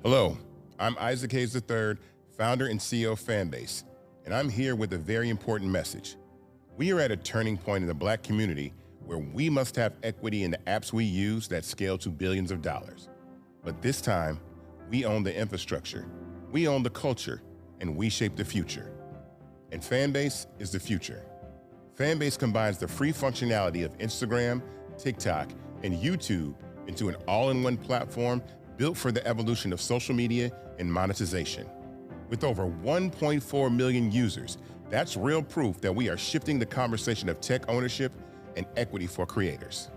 Hello, I'm Isaac Hayes III, founder and CEO of Fanbase, and I'm here with a very important message. We are at a turning point in the Black community where we must have equity in the apps we use that scale to billions of dollars. But this time, we own the infrastructure, we own the culture, and we shape the future. And Fanbase is the future. Fanbase combines the free functionality of Instagram, TikTok, and YouTube into an all-in-one platform built for the evolution of social media and monetization. With over 1.4 million users, that's real proof that we are shifting the conversation of tech ownership and equity for creators.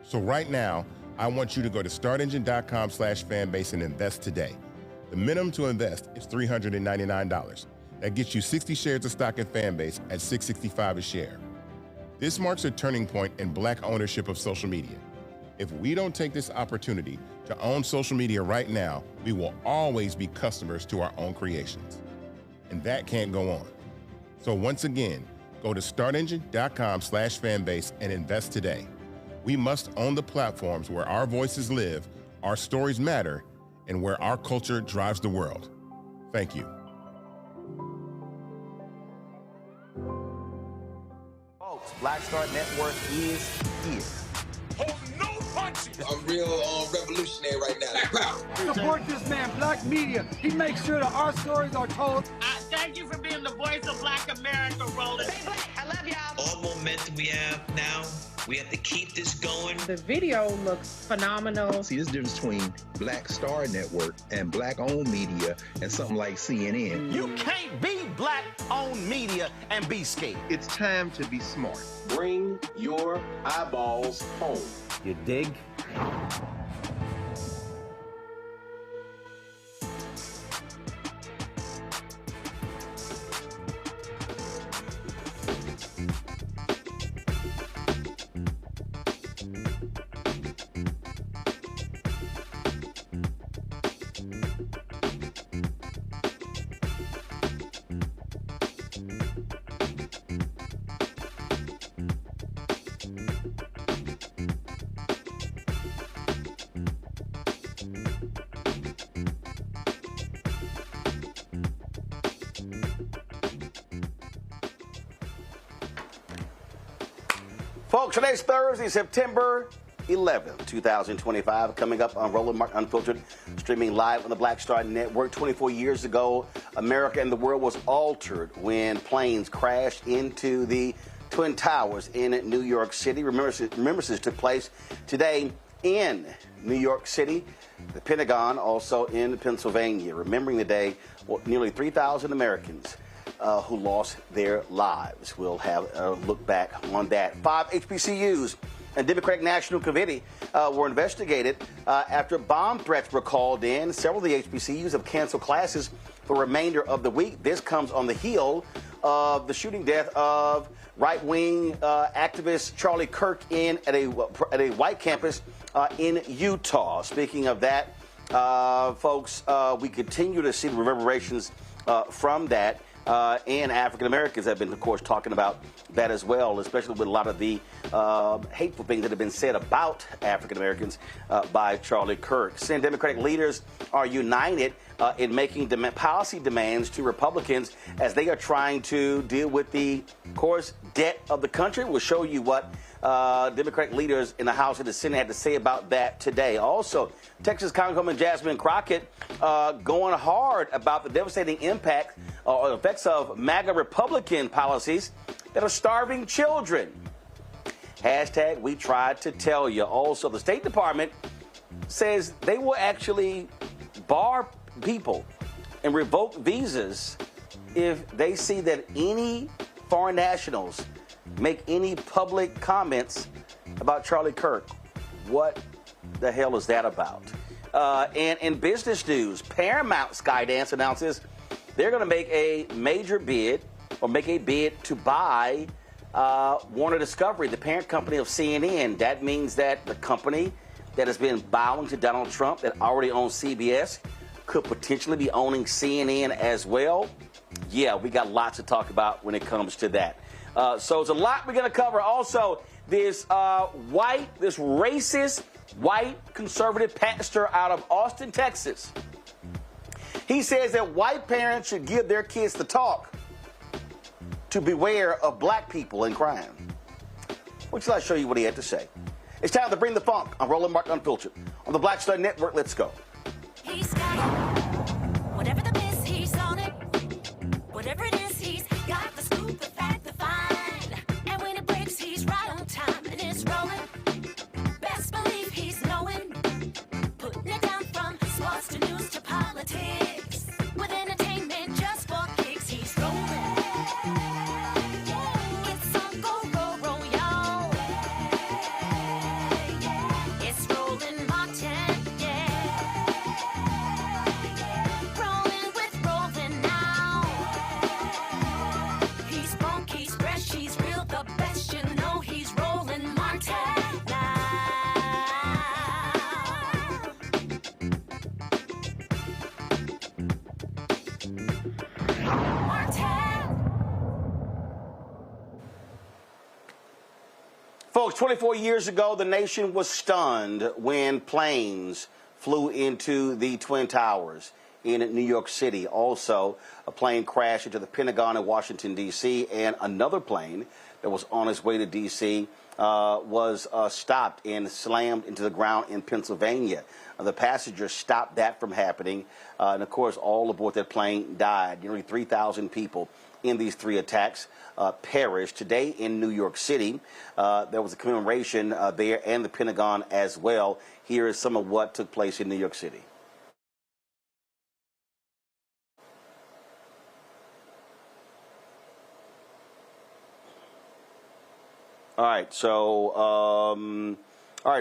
So right now, I want you to go to startengine.com/fanbase and invest today. The minimum to invest is $399. That gets you 60 shares of stock in Fanbase at $665 a share. This marks a turning point in Black ownership of social media. If we don't take this opportunity to own social media right now, we will always be customers to our own creations. And that can't go on. So once again, go to startengine.com/fanbase and invest today. We must own the platforms where our voices live, our stories matter, and where our culture drives the world. Thank you. Folks, Black Star Network is here. Hold no punches. I'm real revolutionary right now. Support this man, Black Media. He makes sure that our stories are told. Thank you for being the voice of Black America, Roland. Stay black. I love y'all. All momentum we have now, we have to keep this going. The video looks phenomenal. See, this difference between Black Star Network and Black-owned media and something like CNN. You can't be Black-owned media and be scared. It's time to be smart. Bring your eyeballs home. You dig? Folks, today's Thursday, September 11th, 2025. Coming up on Roland Martin Unfiltered, streaming live on the Black Star Network. 24 years ago, America and the world was altered when planes crashed into the Twin Towers in New York City. Remembrances took place today in New York City, the Pentagon, also in Pennsylvania. Remembering the day, nearly 3,000 Americans who lost their lives. We'll have a look back on that. 5 HBCUs and Democratic National Committee were investigated after bomb threats were called in. Several of the HBCUs have canceled classes for the remainder of the week. This comes on the heel of the shooting death of right-wing activist Charlie Kirk at a white campus in Utah. Speaking of that, folks, we continue to see the reverberations from that. And African Americans have been, of course, talking about that as well, especially with a lot of the hateful things that have been said about African Americans by Charlie Kirk. Senate Democratic leaders are united in making policy demands to Republicans as they are trying to deal with the, of course, debt of the country. We'll show you what Democratic leaders in the House and the Senate had to say about that today. Also, Texas Congresswoman Jasmine Crockett going hard about the devastating impact or effects of MAGA Republican policies that are starving children. Hashtag we tried to tell you. Also, the State Department says they will actually bar people and revoke visas if they see that any foreign nationals make any public comments about Charlie Kirk. What the hell is that about? And in business news, Paramount Skydance announces they're going to make a major bid or make a bid to buy Warner Discovery, the parent company of CNN. That means that the company that has been bowing to Donald Trump, that already owns CBS, could potentially be owning CNN as well. Yeah, we got lots to talk about when it comes to that. So it's a lot we're going to cover. Also, this racist, white conservative pastor out of Austin, Texas, He says that white parents should give their kids the talk to beware of black people and crime. Wait till I show you what he had to say. It's time to bring the funk on Roland Martin Unfiltered on the Black Star Network. Let's go. He's got it. Whatever the miss, he's on it. Whatever it is, he's got the scoop, the fact, the find. And when it breaks, he's right on time and it's rolling. Best believe he's knowing. Putting it down from sports to news to politics. With entertainment just for kicks, he's rolling. It's on go, roll, roll, y'all. It's Roland Martin, yeah. Rolling with Roland now. He's funk, he's fresh, he's real, the best, you know he's Roland Martin now. Folks, 24 years ago, the nation was stunned when planes flew into the Twin Towers in New York City. Also, a plane crashed into the Pentagon in Washington, D.C., and another plane that was on its way to D.C. was stopped and slammed into the ground in Pennsylvania. The passengers stopped that from happening, and of course, all aboard that plane died. Nearly 3,000 people in these three attacks perished. Today in New York City, there was a commemoration there and the Pentagon as well. Here is some of what took place in New York City. All right,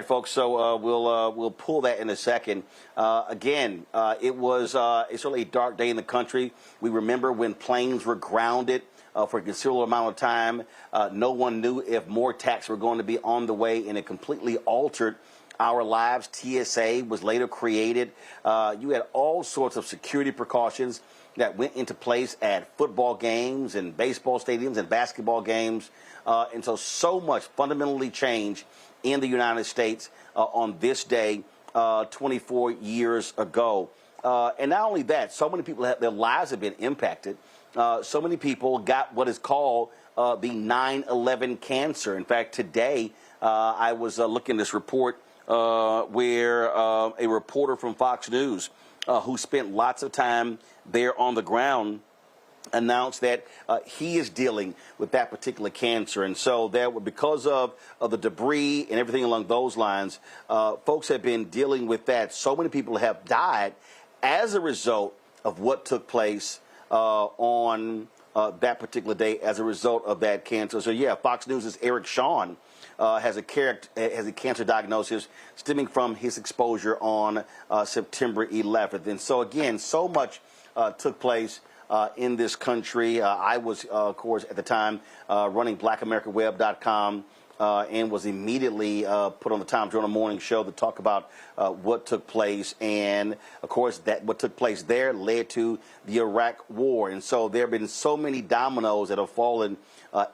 folks. So we'll pull that in a second. Again, it's really a dark day in the country. We remember when planes were grounded for a considerable amount of time. No one knew if more attacks were going to be on the way, and it completely altered our lives. TSA was later created. You had all sorts of security precautions that went into place at football games and baseball stadiums and basketball games. And so much fundamentally changed in the United States on this day 24 years ago. And not only that, so many people, their lives have been impacted. So many people got what is called the 9/11 cancer. In fact, today I was looking at this report where a reporter from Fox News who spent lots of time there on the ground announced that he is dealing with that particular cancer. And so because of the debris and everything along those lines, folks have been dealing with that. So many people have died as a result of what took place on that particular day as a result of that cancer. So, yeah, Fox News' Eric Shawn has a cancer diagnosis stemming from his exposure on September 11th. And so, again, so much took place in this country. I was, of course, at the time running blackamericaweb.com and was immediately put on the Time Journal Morning Show to talk about what took place. And, of course, what took place there led to the Iraq War. And so there have been so many dominoes that have fallen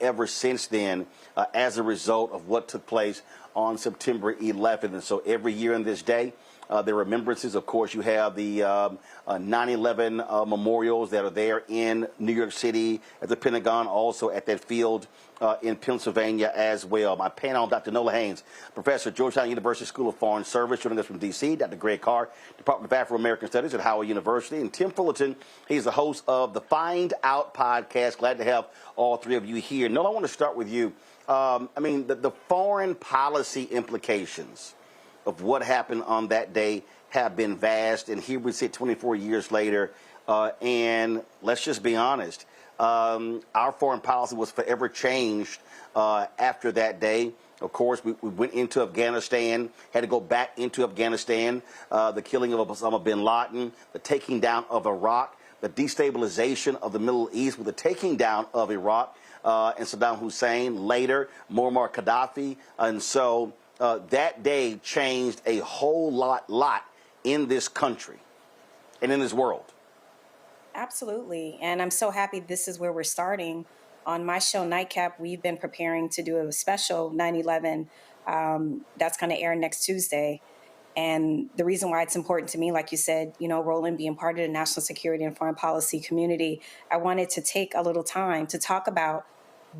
ever since then as a result of what took place on September 11th. And so every year on this day, the remembrances, of course, you have the 9/11 memorials that are there in New York City at the Pentagon, also at that field in Pennsylvania as well. My panel, Dr. Nola Haynes, professor at Georgetown University School of Foreign Service, joining us from D.C., Dr. Greg Carr, Department of Afro-American Studies at Howard University, and Tim Fullerton, he's the host of the Find Out podcast. Glad to have all three of you here. Nola, I want to start with you. The foreign policy implications of what happened on that day have been vast, and here we sit 24 years later, and let's just be honest, our foreign policy was forever changed after that day. Of course, we went into Afghanistan, had to go back into Afghanistan, the killing of Osama bin Laden, the taking down of Iraq, the destabilization of the Middle East with the taking down of Iraq, and Saddam Hussein, later Muammar Gaddafi, and so that day changed a whole lot in this country and in this world. Absolutely. And I'm so happy this is where we're starting. On my show, Nightcap, we've been preparing to do a special 9/11 that's going to air next Tuesday. And the reason why it's important to me, like you said, Roland, being part of the national security and foreign policy community, I wanted to take a little time to talk about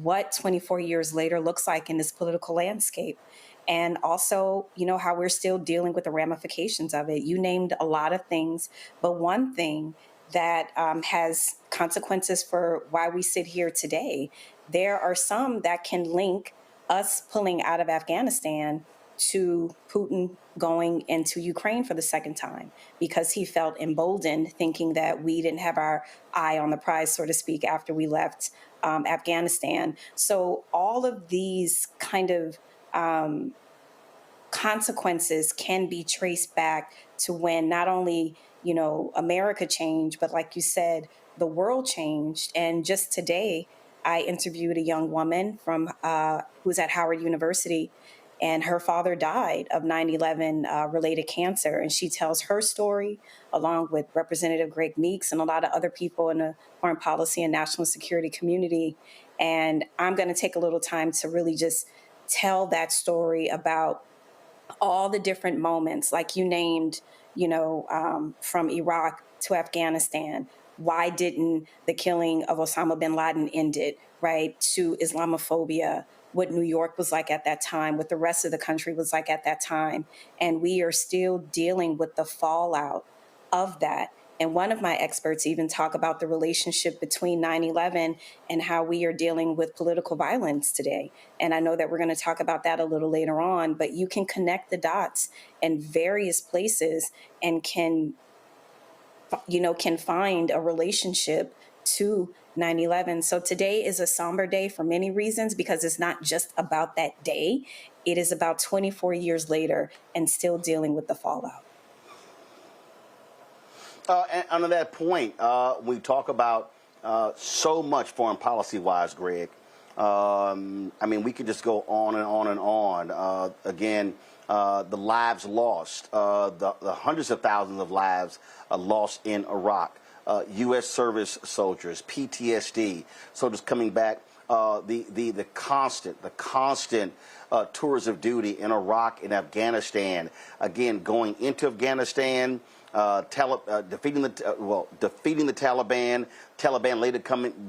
what 24 years later looks like in this political landscape. And also, how we're still dealing with the ramifications of it. You named a lot of things, but one thing that has consequences for why we sit here today, there are some that can link us pulling out of Afghanistan to Putin going into Ukraine for the second time, because he felt emboldened, thinking that we didn't have our eye on the prize, so to speak, after we left Afghanistan. So all of these kind of consequences can be traced back to when not only, America changed, but like you said, the world changed. And just today, I interviewed a young woman from who's at Howard University, and her father died of 9/11 related cancer. And she tells her story along with Representative Greg Meeks and a lot of other people in the foreign policy and national security community. And I'm going to take a little time to really just tell that story about all the different moments, like you named, from Iraq to Afghanistan. Why didn't the killing of Osama bin Laden end it, right? To Islamophobia, what New York was like at that time, what the rest of the country was like at that time. And we are still dealing with the fallout of that. And one of my experts even talk about the relationship between 9/11 and how we are dealing with political violence today. And I know that we're going to talk about that a little later on, but you can connect the dots in various places and can find a relationship to 9/11. So today is a somber day for many reasons, because it's not just about that day. It is about 24 years later and still dealing with the fallout. And on that point, we talk about so much foreign policy-wise, Greg. We could just go on and on and on. Again, the lives lost, the hundreds of thousands of lives lost in Iraq, U.S. service soldiers, PTSD, soldiers coming back, the constant tours of duty in Iraq and Afghanistan. Again, going into Afghanistan, defeating the Taliban. Taliban later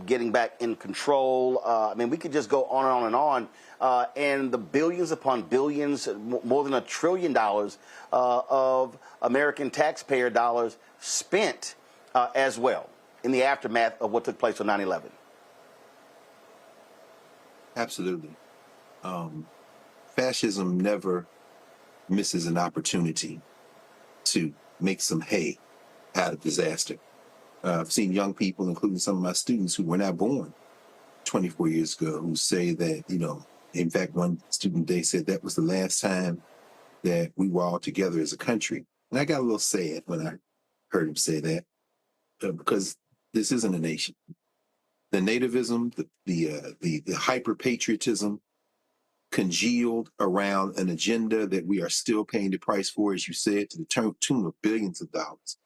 getting back in control. We could just go on and on and on. And the billions upon billions, more than $1 trillion of American taxpayer dollars spent as well in the aftermath of what took place on 9/11. Absolutely. Fascism never misses an opportunity to make some hay out of disaster. I've seen young people, including some of my students who were not born 24 years ago, who say that, in fact, one student, they said that was the last time that we were all together as a country. And I got a little sad when I heard him say that, because this isn't a nation. The nativism, the hyper-patriotism congealed around an agenda that we are still paying the price for, as you said, to the tune of billions of dollars.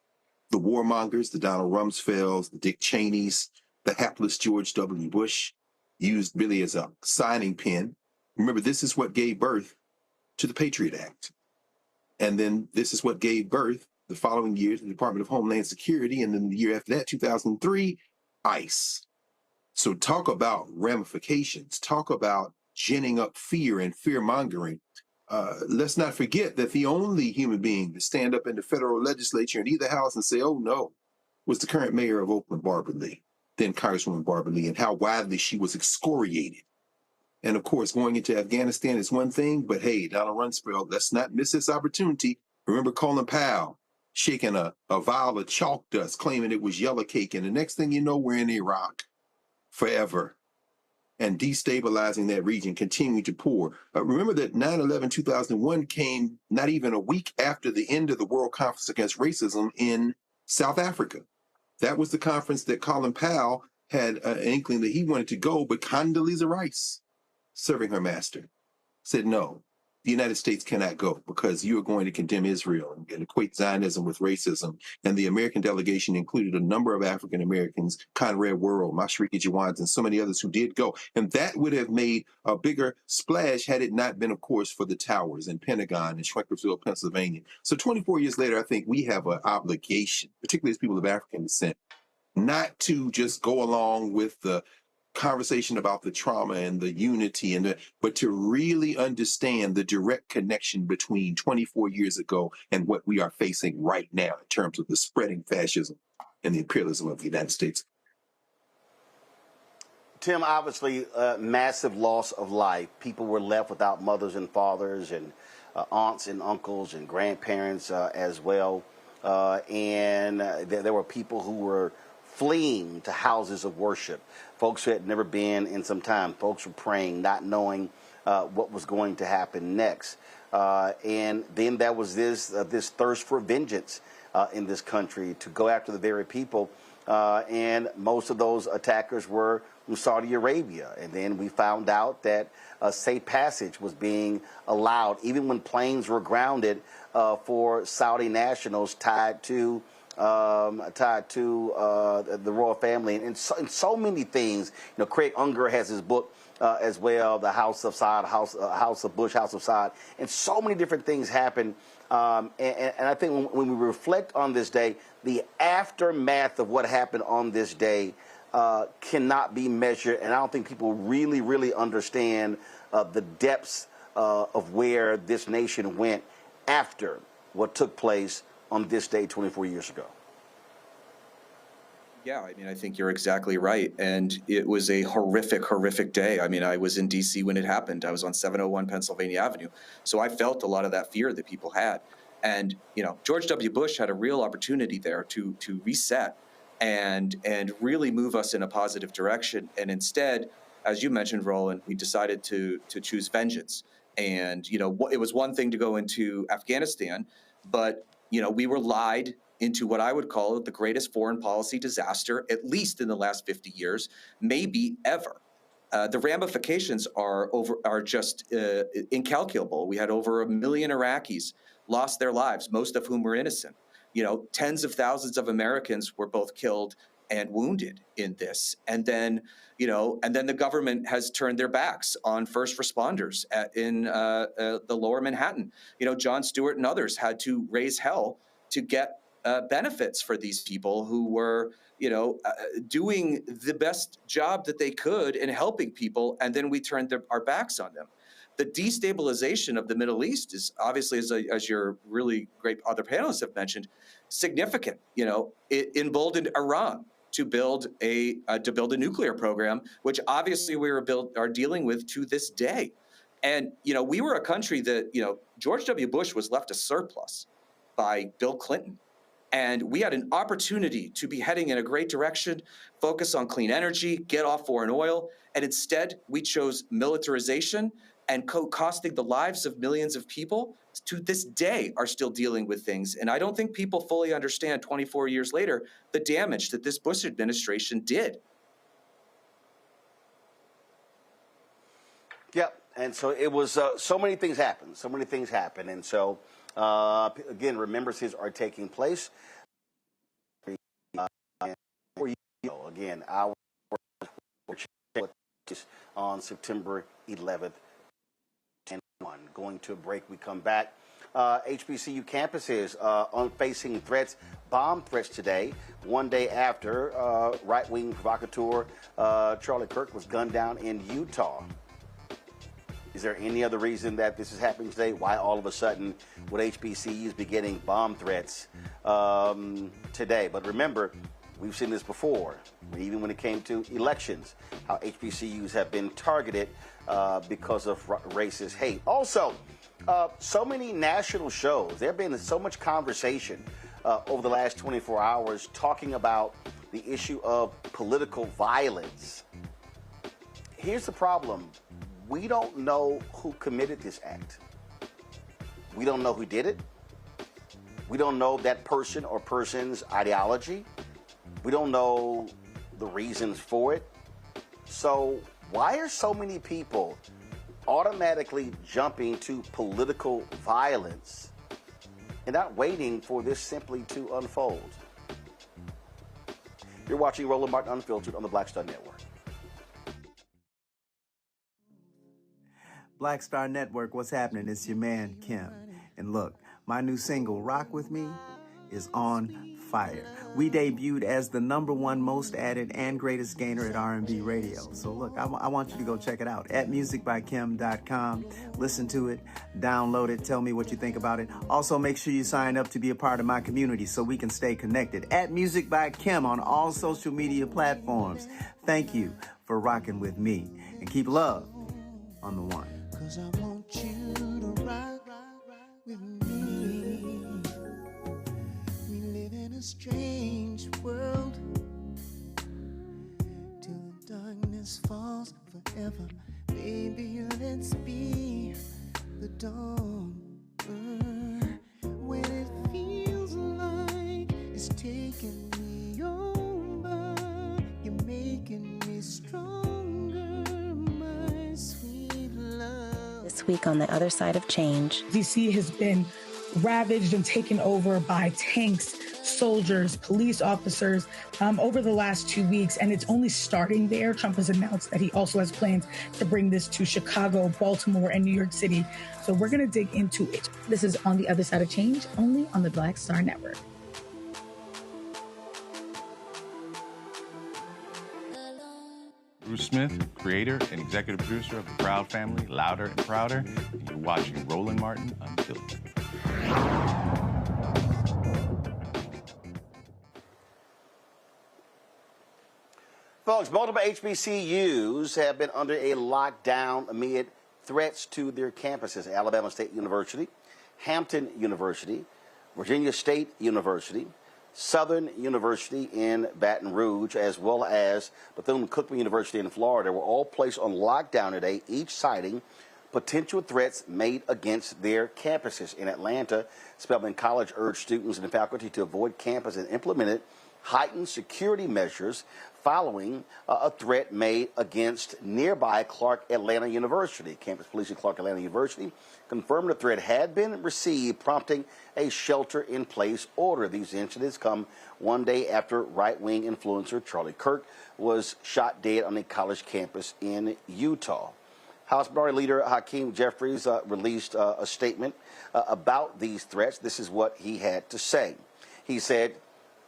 The warmongers, the Donald Rumsfelds, the Dick Cheneys, the hapless George W. Bush, used really as a signing pen. Remember, this is what gave birth to the Patriot Act. And then this is what gave birth the following year to the Department of Homeland Security. And then the year after that, 2003, ICE. So talk about ramifications, talk about ginning up fear and fear-mongering. Let's not forget that the only human being to stand up in the federal legislature in either house and say, oh no, was the current mayor of Oakland, Barbara Lee, then Congresswoman Barbara Lee, and how widely she was excoriated. And of course, going into Afghanistan is one thing, but hey, Donald Rumsfeld, let's not miss this opportunity. Remember Colin Powell shaking a vial of chalk dust, claiming it was yellow cake, and the next thing you know, we're in Iraq forever. And destabilizing that region, continuing to pour. Remember that 9/11-2001 came not even a week after the end of the World Conference Against Racism in South Africa. That was the conference that Colin Powell had an inkling that he wanted to go, but Condoleezza Rice, serving her master, said no. the United States cannot go because you are going to condemn Israel and equate Zionism with racism. And the American delegation included a number of African Americans, Conrad Worrell, Mashriki Jawans, and so many others who did go. And that would have made a bigger splash had it not been, of course, for the towers and Pentagon and Shanksville, Pennsylvania. So 24 years later, I think we have an obligation, particularly as people of African descent, not to just go along with the conversation about the trauma and the unity, but to really understand the direct connection between 24 years ago and what we are facing right now in terms of the spreading fascism and the imperialism of the United States. Tim, obviously, massive loss of life. People were left without mothers and fathers and aunts and uncles and grandparents as well. And there were people who were fleeing to houses of worship. Folks who had never been in some time. Folks were praying, not knowing what was going to happen next. And then there was this thirst for vengeance in this country to go after the very people. And most of those attackers were from Saudi Arabia. And then we found out that safe passage was being allowed, even when planes were grounded for Saudi nationals tied to the royal family, and so many things. You know, Craig Unger has his book as well, The House of Saud, House of Bush, House of Saud, and so many different things happen. And I think when we reflect on this day, the aftermath of what happened on this day cannot be measured, and I don't think people really, really understand the depths of where this nation went after what took place on this day 24 years ago. Yeah, I mean, I think you're exactly right. And it was a horrific, horrific day. I mean, I was in D.C. when it happened. I was on 701 Pennsylvania Avenue. So I felt a lot of that fear that people had. And, you know, George W. Bush had a real opportunity there to reset and really move us in a positive direction. And instead, as you mentioned, Roland, we decided to choose vengeance. And, you know, it was one thing to go into Afghanistan, but you know, we were lied into what I would call the greatest foreign policy disaster, at least in the last 50 years, maybe ever. The ramifications are just incalculable. We had over 1 million Iraqis lost their lives, most of whom were innocent. You know, tens of thousands of Americans were both killed and wounded in this. And then, you know, the government has turned their backs on first responders in the lower Manhattan. You know, Jon Stewart and others had to raise hell to get benefits for these people who were, you know, doing the best job that they could in helping people. And then we turned our backs on them. The destabilization of the Middle East is obviously, as your really great other panelists have mentioned, significant. You know, it emboldened Iran to build a nuclear program, which obviously we are dealing with to this day. And, you know, we were a country that, you know, George W. Bush was left a surplus by Bill Clinton. And we had an opportunity to be heading in a great direction, focus on clean energy, get off foreign oil. And instead, we chose militarization and costing the lives of millions of people to this day are still dealing with things. And I don't think people fully understand 24 years later the damage that this Bush administration did. Yep. And so it was so many things happened. And so, again, remembrances are taking place. Again, our on September 11th. Going to a break, we come back. HBCU campuses on facing threats, bomb threats today, one day after right-wing provocateur Charlie Kirk was gunned down in Utah. Is there any other reason that this is happening today? Why all of a sudden would HBCUs be getting bomb threats today? But remember, we've seen this before, even when it came to elections, how HBCUs have been targeted because of racist hate. Also, so many national shows. There have been so much conversation over the last 24 hours talking about the issue of political violence. Here's the problem. We don't know who committed this act. We don't know who did it. We don't know that person or person's ideology. We don't know the reasons for it. So why are so many people automatically jumping to political violence and not waiting for this simply to unfold. You're watching Roland Martin Unfiltered on the Black Star Network. Black Star Network, what's happening? It's your man, Kim. And look, my new single, Rock With Me, is on fire. We debuted as the #1 most added and greatest gainer at R&B radio. So look, I want you to go check it out at musicbykim.com. Listen to it, download it, tell me what you think about it. Also, make sure you sign up to be a part of my community so we can stay connected. At Music by Kim on all social media platforms. Thank you for rocking with me. And keep love on the one. 'Cause I want you to rock with me. We live in a strange world till the darkness falls forever. Baby, let's be the dawn. When it feels like it's taking me over, you're making me stronger, my sweet love. This week on The Other Side of Change. DC has been ravaged and taken over by tanks, soldiers, police officers over the last 2 weeks, and it's only starting there. Trump has announced that he also has plans to bring this to Chicago, Baltimore, and New York City. So we're going to dig into it. This is On the Other Side of Change, only on the Black Star Network. Bruce Smith, creator and executive producer of The Proud Family, Louder and Prouder, and you're watching Roland Martin Unfiltered. Folks, multiple HBCUs have been under a lockdown amid threats to their campuses. Alabama State University, Hampton University, Virginia State University, Southern University in Baton Rouge, as well as Bethune-Cookman University in Florida were all placed on lockdown today, each citing potential threats made against their campuses. In Atlanta, Spelman College urged students and faculty to avoid campus and implemented heightened security measures following a threat made against nearby Clark Atlanta University. Campus police at Clark Atlanta University confirmed the threat had been received, prompting a shelter-in-place order. These incidents come one day after right-wing influencer Charlie Kirk was shot dead on a college campus in Utah. House Minority Leader Hakeem Jeffries released a statement about these threats. This is what he had to say. He said,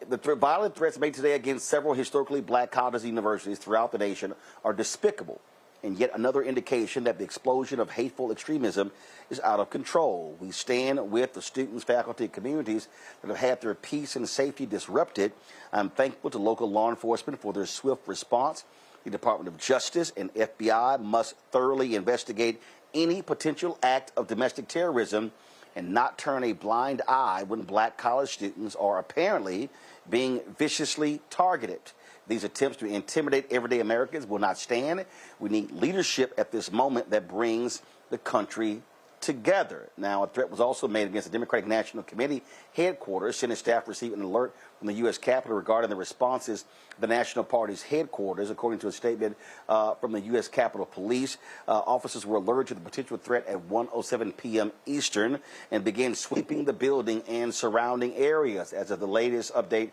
the violent threats made today against several historically black colleges and universities throughout the nation are despicable, and yet another indication that the explosion of hateful extremism is out of control. We stand with the students, faculty, and communities that have had their peace and safety disrupted. I'm thankful to local law enforcement for their swift response. The Department of Justice and FBI must thoroughly investigate any potential act of domestic terrorism and not turn a blind eye when black college students are apparently being viciously targeted. These attempts to intimidate everyday Americans will not stand. We need leadership at this moment that brings the country together. Now, a threat was also made against the Democratic National Committee headquarters. Senate staff received an alert from the U.S. Capitol regarding the responses of the National Party's headquarters. According to a statement from the U.S. Capitol Police, officers were alerted to the potential threat at 1:07 p.m. Eastern and began sweeping the building and surrounding areas. As of the latest update,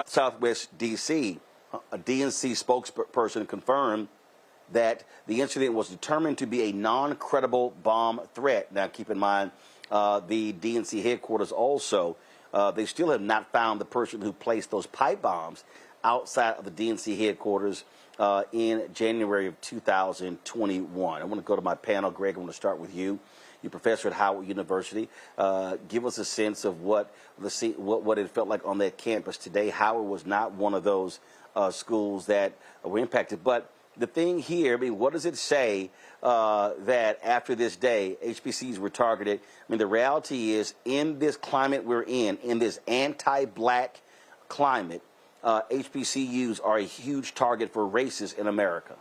Southwest D.C. A DNC spokesperson confirmed that the incident was determined to be a non-credible bomb threat. Now, keep in mind, the DNC headquarters also, they still have not found the person who placed those pipe bombs outside of the DNC headquarters in January of 2021. I want to go to my panel. Greg, I want to start with you. You're a professor at Howard University. Give us a sense of what it felt like on that campus today. Howard was not one of those schools that were impacted. But the thing here, I mean, what does it say that after this day, HBCUs were targeted? I mean, the reality is, in this climate we're in this anti-black climate, HBCUs are a huge target for racists in America.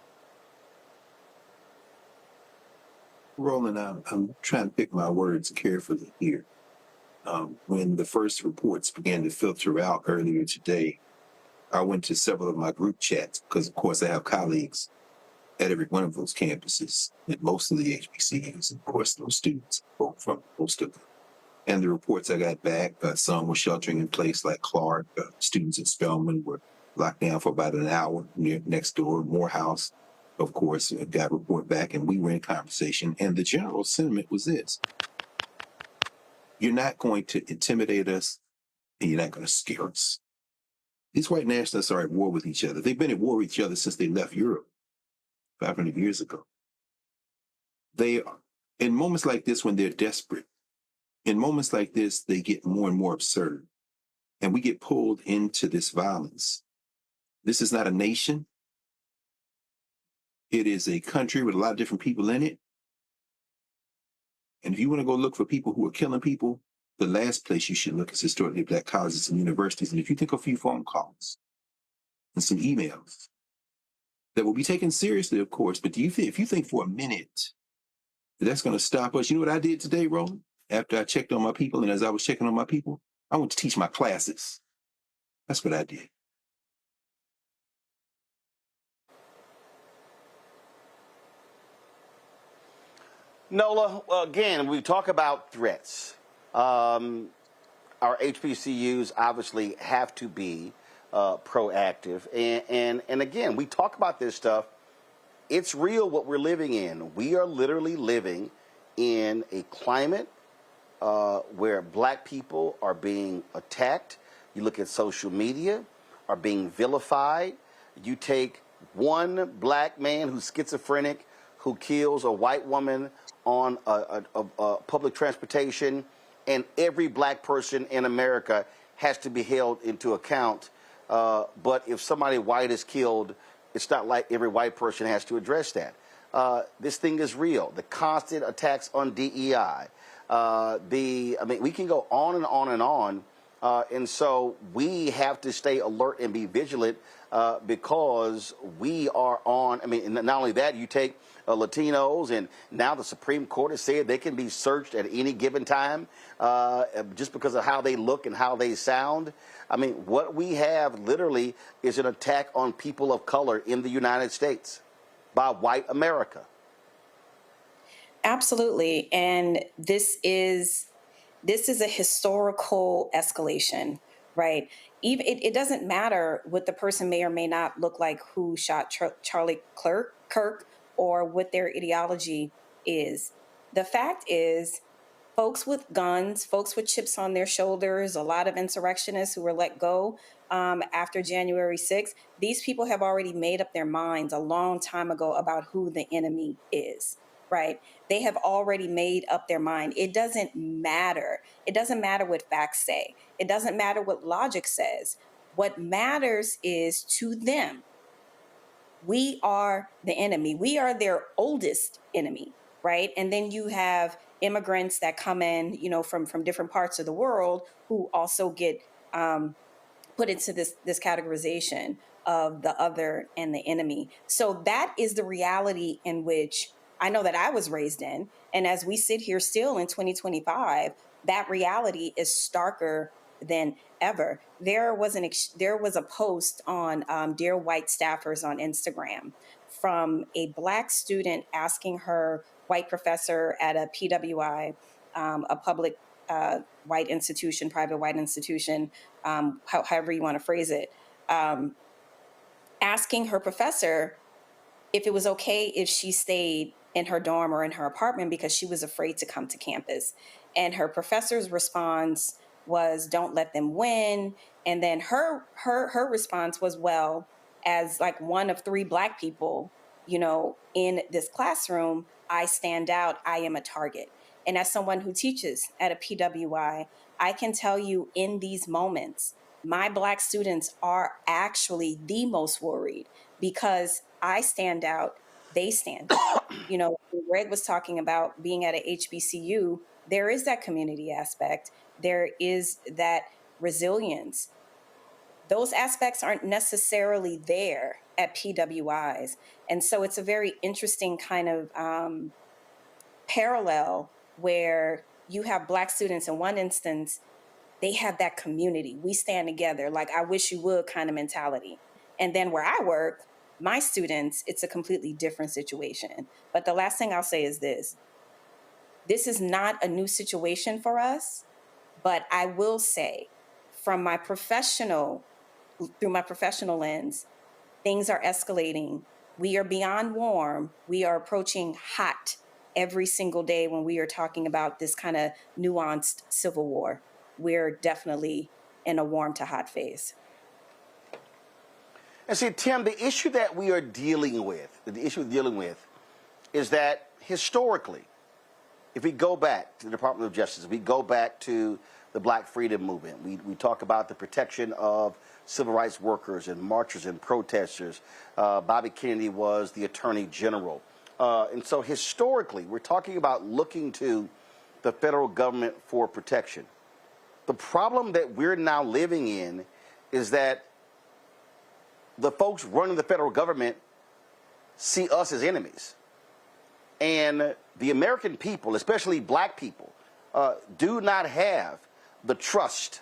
Roland, I'm trying to pick my words carefully here. When the first reports began to filter out earlier today, I went to several of my group chats because, of course, I have colleagues at every one of those campuses and most of the HBCUs, and of course, those students from most of them. And the reports I got back, some were sheltering in place, like Clark. Students at Spelman were locked down for about an hour next door. Morehouse, of course, got a report back, and we were in conversation. And the general sentiment was this: you're not going to intimidate us, and you're not going to scare us. These white nationalists are at war with each other. They've been at war with each other since they left Europe 500 years ago. They are, in moments like this, when they're desperate, in moments like this, they get more and more absurd. And we get pulled into this violence. This is not a nation. It is a country with a lot of different people in it. And if you want to go look for people who are killing people, the last place you should look is historically Black colleges and universities. And if you think a few phone calls and some emails that will be taken seriously, of course, but if you think for a minute that that's going to stop us, you know what I did today, Roland? After I checked on my people, and as I was checking on my people, I went to teach my classes. That's what I did. Nola, again, we talk about threats. Our HBCUs obviously have to be proactive. And again, we talk about this stuff. It's real what we're living in. We are literally living in a climate where Black people are being attacked. You look at social media, are being vilified. You take one Black man who's schizophrenic, who kills a white woman on a public transportation, and every Black person in America has to be held into account. But if somebody white is killed, it's not like every white person has to address that. This thing is real. The constant attacks on DEI. We can go on and on and on. And so we have to stay alert and be vigilant because we are on. Not only that, you take Latinos, and now the Supreme Court has said they can be searched at any given time just because of how they look and how they sound. What we have literally is an attack on people of color in the United States by white America. Absolutely. And this is a historical escalation, right? Even it doesn't matter what the person may or may not look like who shot Charlie Kirk or what their ideology is. The fact is, folks with guns, folks with chips on their shoulders, a lot of insurrectionists who were let go after January 6th, these people have already made up their minds a long time ago about who the enemy is, right? They have already made up their mind. It doesn't matter. It doesn't matter what facts say. It doesn't matter what logic says. What matters is to them, we are the enemy. We are their oldest enemy, right? And then you have immigrants that come in, from different parts of the world who also get put into this categorization of the other and the enemy. So that is the reality in which I know that I was raised in. And as we sit here still in 2025, that reality is starker than ever. There was a post on Dear White Staffers on Instagram from a Black student asking her white professor at a PWI, a public white institution, private white institution, however you want to phrase it, asking her professor if it was okay if she stayed in her dorm or in her apartment because she was afraid to come to campus. And her professor's response was, don't let them win. And then her response was, well, as like one of 3 Black people, in this classroom, I stand out, I am a target. And as someone who teaches at a PWI, I can tell you in these moments, my Black students are actually the most worried because I stand out, they stand out. Greg was talking about being at a HBCU, there is that community aspect. There is that resilience. Those aspects aren't necessarily there at PWIs. And so it's a very interesting kind of parallel where you have Black students in one instance, they have that community. We stand together, like I wish you would kind of mentality. And then where I work, my students, it's a completely different situation. But the last thing I'll say is this. This is not a new situation for us, but I will say through my professional lens, things are escalating. We are beyond warm. We are approaching hot every single day when we are talking about this kind of nuanced civil war. We're definitely in a warm to hot phase. And see, Tim, the issue that we are dealing with, is that historically, if we go back to the Department of Justice, we go back to the Black Freedom Movement, we talk about the protection of civil rights workers and marchers and protesters. Bobby Kennedy was the Attorney General. And so historically, we're talking about looking to the federal government for protection. The problem that we're now living in is that the folks running the federal government see us as enemies. And the American people, especially Black people, do not have the trust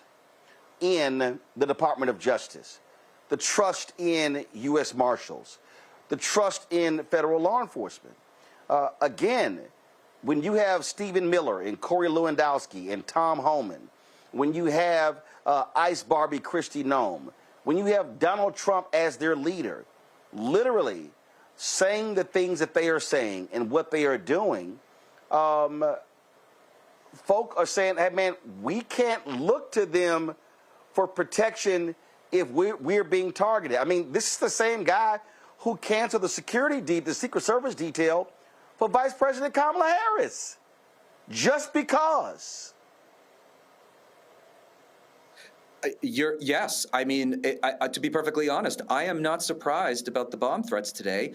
in the Department of Justice, the trust in U.S. Marshals, the trust in federal law enforcement. Again, when you have Stephen Miller and Corey Lewandowski and Tom Homan, when you have Ice Barbie Christie Nome, when you have Donald Trump as their leader, literally saying the things that they are saying and what they are doing, folk are saying, hey, man, we can't look to them for protection if we're being targeted. I mean, this is the same guy who canceled the the Secret Service detail for Vice President Kamala Harris, just because. Yes. I mean, to be perfectly honest, I am not surprised about the bomb threats today,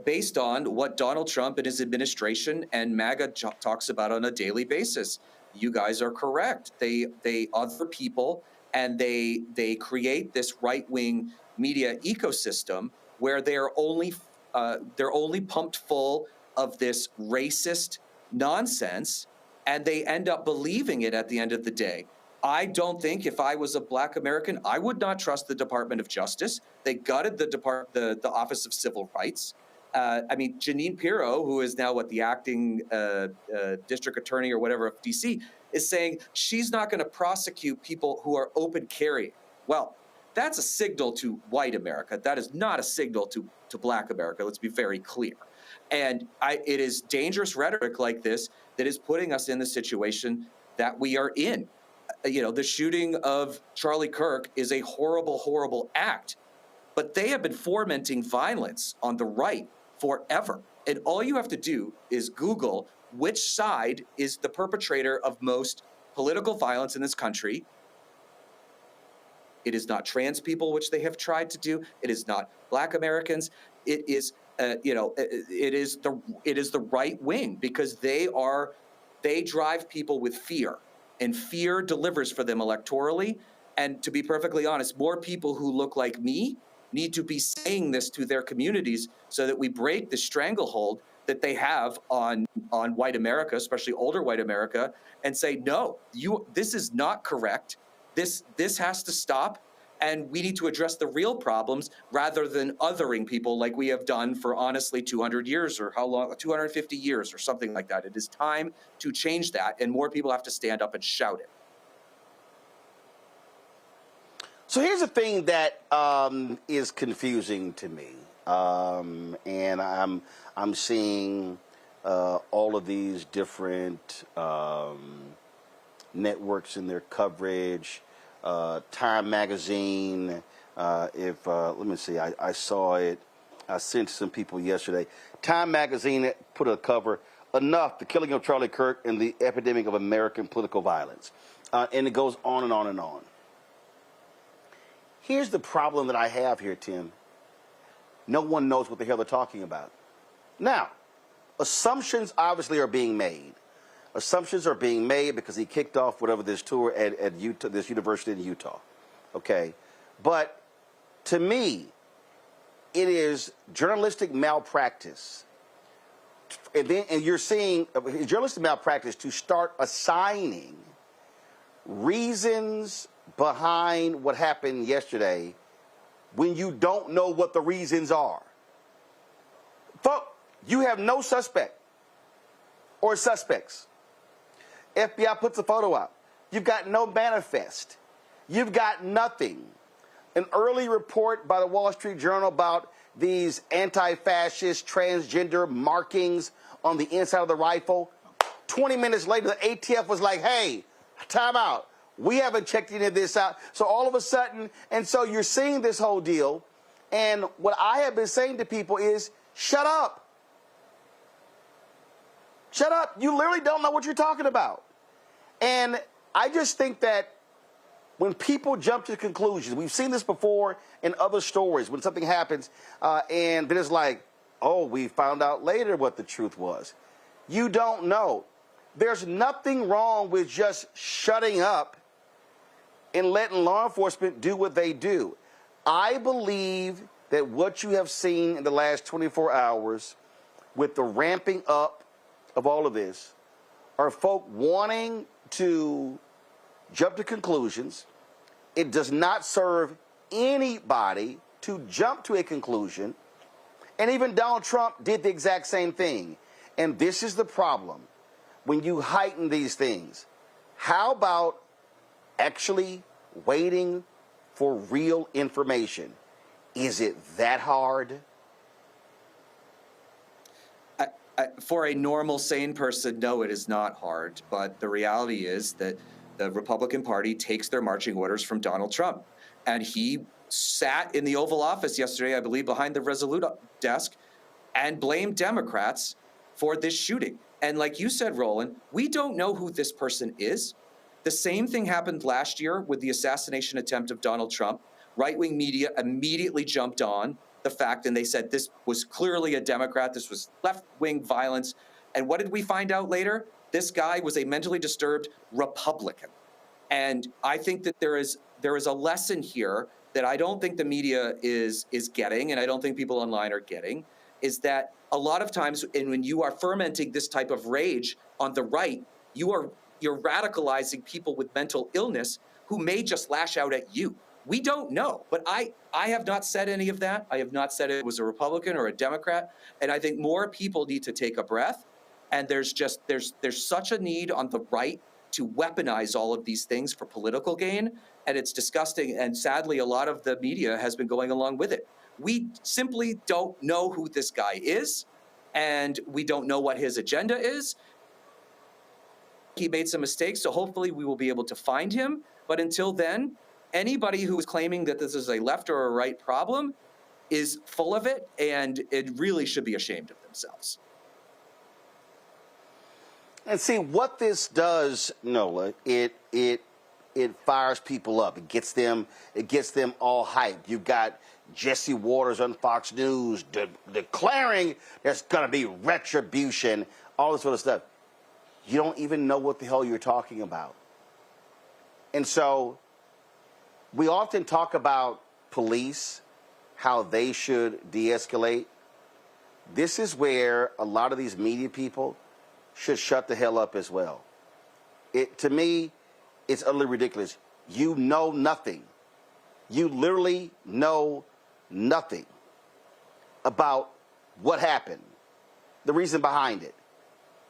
based on what Donald Trump and his administration and MAGA talks about on a daily basis. You guys are correct. They other people, and they create this right-wing media ecosystem where they're only pumped full of this racist nonsense, and they end up believing it at the end of the day. I don't think if I was a Black American, I would not trust the Department of Justice. They gutted the Office of Civil Rights. I mean, Jeanine Pirro, who is now the acting district attorney or whatever of D.C., is saying she's not going to prosecute people who are open carrying. Well, that's a signal to white America. That is not a signal to Black America. Let's be very clear. And it is dangerous rhetoric like this that is putting us in the situation that we are in. You know, the shooting of Charlie Kirk is a horrible, horrible act, but they have been fomenting violence on the right forever. And all you have to do is Google which side is the perpetrator of most political violence in this country. It is not trans people, which they have tried to do. It is not Black Americans. It is, it is the right wing, because they drive people with fear. And fear delivers for them electorally. And to be perfectly honest, more people who look like me need to be saying this to their communities so that we break the stranglehold that they have on white America, especially older white America, and say, no, this is not correct. This has to stop. And we need to address the real problems rather than othering people like we have done for, honestly, 200 years or how long, 250 years or something like that. It is time to change that, and more people have to stand up and shout it. So here's the thing that is confusing to me, and I'm seeing all of these different networks in their coverage. Time Magazine, let me see, I saw it, I sent to some people yesterday. Time Magazine put a cover, Enough, the Killing of Charlie Kirk and the Epidemic of American Political Violence. And it goes on and on and on. Here's the problem that I have here, Tim. No one knows what the hell they're talking about. Now, assumptions obviously are being made. Assumptions are being made because he kicked off whatever this tour at Utah, this university in Utah, okay? But to me, it is journalistic malpractice and you're seeing journalistic malpractice to start assigning reasons behind what happened yesterday when you don't know what the reasons are. Folks, you have no suspect or suspects. FBI puts a photo out. You've got no manifest. You've got nothing. An early report by the Wall Street Journal about these anti-fascist transgender markings on the inside of the rifle. 20 minutes later, the ATF was like, hey, time out. We haven't checked any of this out. So all of a sudden, and so you're seeing this whole deal. And what I have been saying to people is, shut up. Shut up. You literally don't know what you're talking about. And I just think that when people jump to conclusions, we've seen this before in other stories, when something happens and then it's like, oh, we found out later what the truth was. You don't know. There's nothing wrong with just shutting up and letting law enforcement do what they do. I believe that what you have seen in the last 24 hours with the ramping up of all of this are folk wanting to jump to conclusions. It does not serve anybody to jump to a conclusion. And even Donald Trump did the exact same thing. And this is the problem. When you heighten these things, how about actually waiting for real information? Is it that hard? For a normal, sane person, no, it is not hard. But the reality is that the Republican Party takes their marching orders from Donald Trump. And he sat in the Oval Office yesterday, I believe, behind the Resolute desk and blamed Democrats for this shooting. And like you said, Roland, we don't know who this person is. The same thing happened last year with the assassination attempt of Donald Trump. Right-wing media immediately jumped on the fact, and they said this was clearly a Democrat, this was left-wing violence. And what did we find out later? This guy was a mentally disturbed Republican. And I think that there is a lesson here that I don't think the media is getting, and I don't think people online are getting, is that a lot of times, and when you are fermenting this type of rage on the right, you're radicalizing people with mental illness who may just lash out at you. We don't know, but I have not said any of that. I have not said it was a Republican or a Democrat, and I think more people need to take a breath. And there's such a need on the right to weaponize all of these things for political gain, and it's disgusting. And sadly, a lot of the media has been going along with it. We simply don't know who this guy is, and we don't know what his agenda is. He made some mistakes, so hopefully we will be able to find him. But until then, anybody who is claiming that this is a left or a right problem is full of it, and it really should be ashamed of themselves. And see what this does, Nola. It fires people up. It gets them all hyped. You've got Jesse Waters on Fox News declaring there's going to be retribution, all this sort of stuff. You don't even know what the hell you're talking about. And so we often talk about police, how they should de-escalate. This is where a lot of these media people should shut the hell up as well. To me, it's utterly ridiculous. You know nothing. You literally know nothing about what happened, the reason behind it.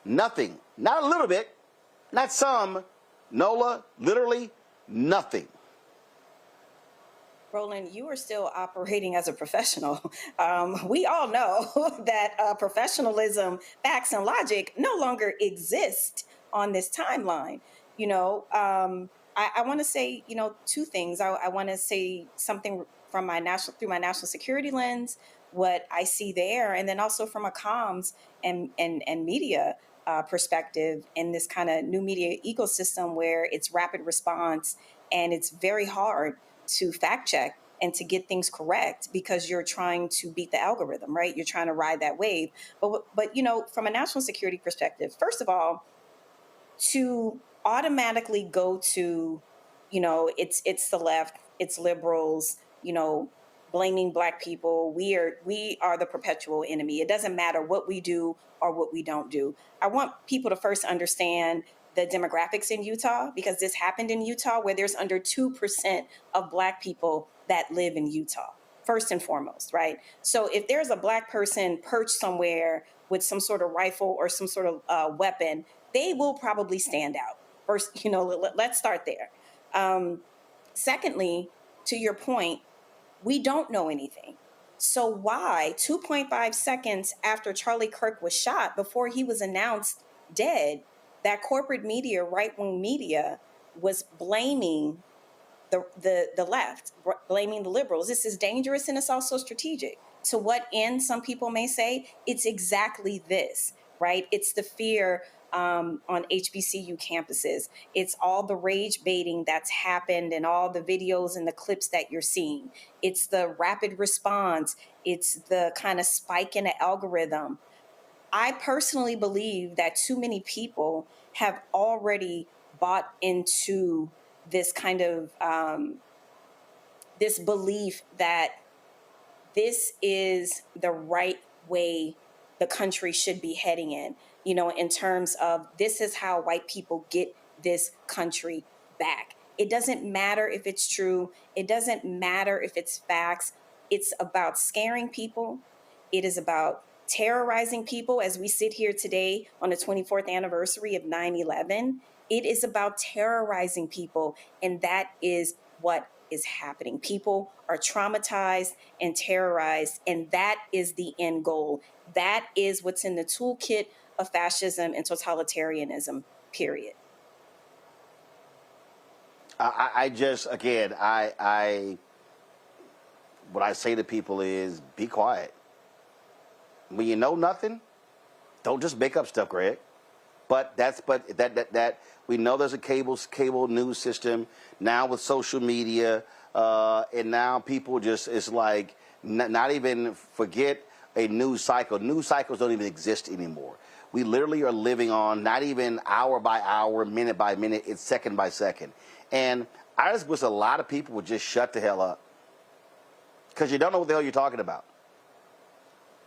Nothing. Not a little bit, not some. Nola, literally nothing. Roland, you are still operating as a professional. We all know that professionalism, facts, and logic no longer exist on this timeline. I want to say, two things. I want to say something from through my national security lens, what I see there, and then also from a comms and media perspective in this kind of new media ecosystem where it's rapid response and it's very hard to fact check and to get things correct because you're trying to beat the algorithm, right? You're trying to ride that wave. But from a national security perspective, first of all, to automatically go to, it's the left, it's liberals, blaming Black people. We are the perpetual enemy. It doesn't matter what we do or what we don't do. I want people to first understand the demographics in Utah, because this happened in Utah, where there's under 2% of Black people that live in Utah, first and foremost, right? So if there's a Black person perched somewhere with some sort of rifle or some sort of weapon, they will probably stand out. First, let's start there. Secondly, to your point, we don't know anything. So why 2.5 seconds after Charlie Kirk was shot, before he was announced dead, that corporate media, right-wing media, was blaming the left, blaming the liberals? This is dangerous, and it's also strategic. To what end, some people may say? It's exactly this, right? It's the fear on HBCU campuses. It's all the rage baiting that's happened and all the videos and the clips that you're seeing. It's the rapid response. It's the kind of spike in the algorithm. I personally believe that too many people have already bought into this kind of this belief that this is the right way the country should be heading in terms of this is how white people get this country back. It doesn't matter if it's true. It doesn't matter if it's facts. It's about scaring people. It is about terrorizing people. As we sit here today on the 24th anniversary of 9/11, it is about terrorizing people. And that is what is happening. People are traumatized and terrorized, and that is the end goal. That is what's in the toolkit of fascism and totalitarianism, period. What I say to people is be quiet. When you know nothing, don't just make up stuff, Greg. But we know there's a cable news system now with social media, and now people just, it's like not even forget a news cycle. News cycles don't even exist anymore. We literally are living on not even hour by hour, minute by minute, it's second by second. And I just wish a lot of people would just shut the hell up, because you don't know what the hell you're talking about.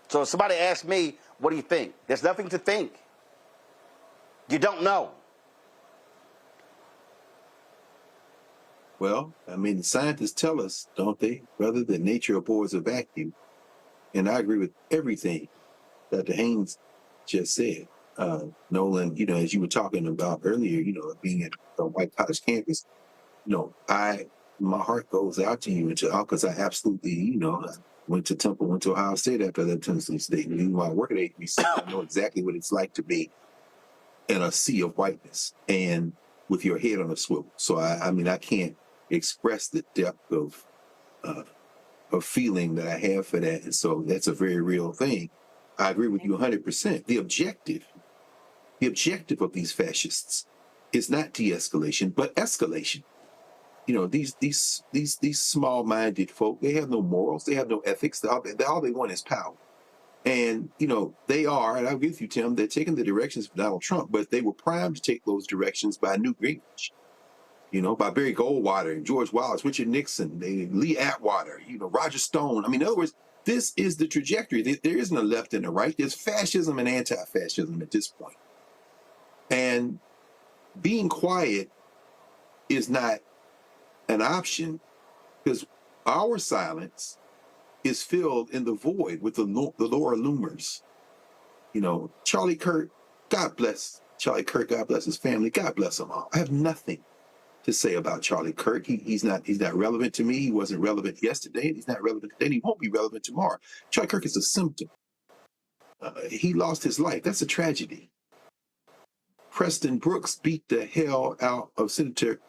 So if somebody asks me, what do you think? There's nothing to think. You don't know. Well, I mean, the scientists tell us, don't they, brother, that nature abhors a vacuum. And I agree with everything Dr. Haynes just said. Nolan, as you were talking about earlier, being at the White College campus, my heart goes out to you, because I absolutely, I went to Temple, went to Ohio State after that Tennessee State. And even while I work at HBCU, I know exactly what it's like to be in a sea of whiteness and with your head on a swivel. So I can't express the depth of feeling that I have for that. And so that's a very real thing. I agree with you 100%. The objective of these fascists is not de-escalation, but escalation. These small-minded folk, they have no morals, they have no ethics. All they want is power. And, they are, and I'll agree with you, Tim, they're taking the directions of Donald Trump, but they were primed to take those directions by Newt Gingrich, by Barry Goldwater, George Wallace, Richard Nixon, Lee Atwater, Roger Stone. I mean, in other words, this is the trajectory. There isn't a left and a right. There's fascism and anti-fascism at this point. And being quiet is not an option, because our silence is filled in the void with the Laura Loomers. Charlie Kirk, God bless Charlie Kirk, God bless his family, God bless them all. I have nothing to say about Charlie Kirk. He's not relevant to me. He wasn't relevant yesterday. He's not relevant today. He won't be relevant tomorrow. Charlie Kirk is a symptom. He lost his life. That's a tragedy. Preston Brooks beat the hell out of Senator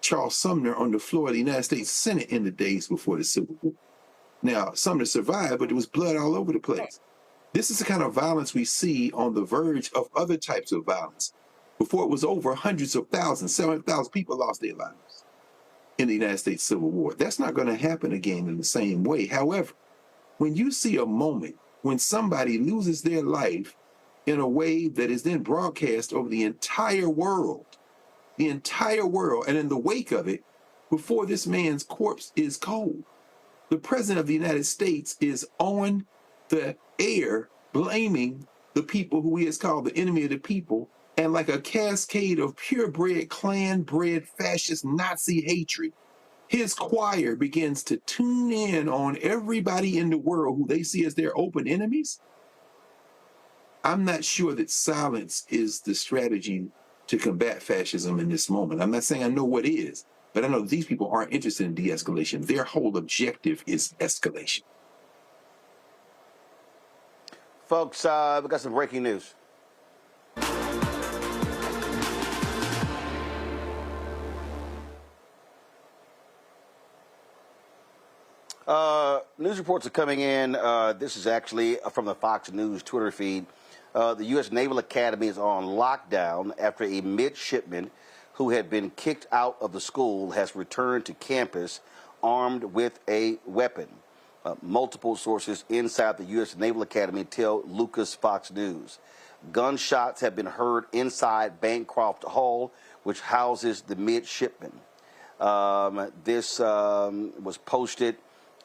Charles Sumner on the floor of the United States Senate in the days before the Civil War. Now, Sumner survived, but there was blood all over the place. This is the kind of violence we see on the verge of other types of violence. Before it was over, hundreds of thousands, 700,000 people lost their lives in the United States Civil War. That's not going to happen again in the same way. However, when you see a moment when somebody loses their life in a way that is then broadcast over the entire world, and in the wake of it, before this man's corpse is cold, the president of the United States is on the air blaming the people who he has called the enemy of the people, and like a cascade of purebred, clan-bred, fascist, Nazi hatred, his choir begins to tune in on everybody in the world who they see as their open enemies. I'm not sure that silence is the strategy to combat fascism in this moment. I'm not saying I know what is, but I know these people aren't interested in de-escalation. Their whole objective is escalation. Folks, we got some breaking news. News reports are coming in. This is actually from the Fox News Twitter feed. The U.S. Naval Academy is on lockdown after a midshipman who had been kicked out of the school has returned to campus armed with a weapon. Multiple sources inside the U.S. Naval Academy tell Lucas Fox News. Gunshots have been heard inside Bancroft Hall, which houses the midshipman. This was posted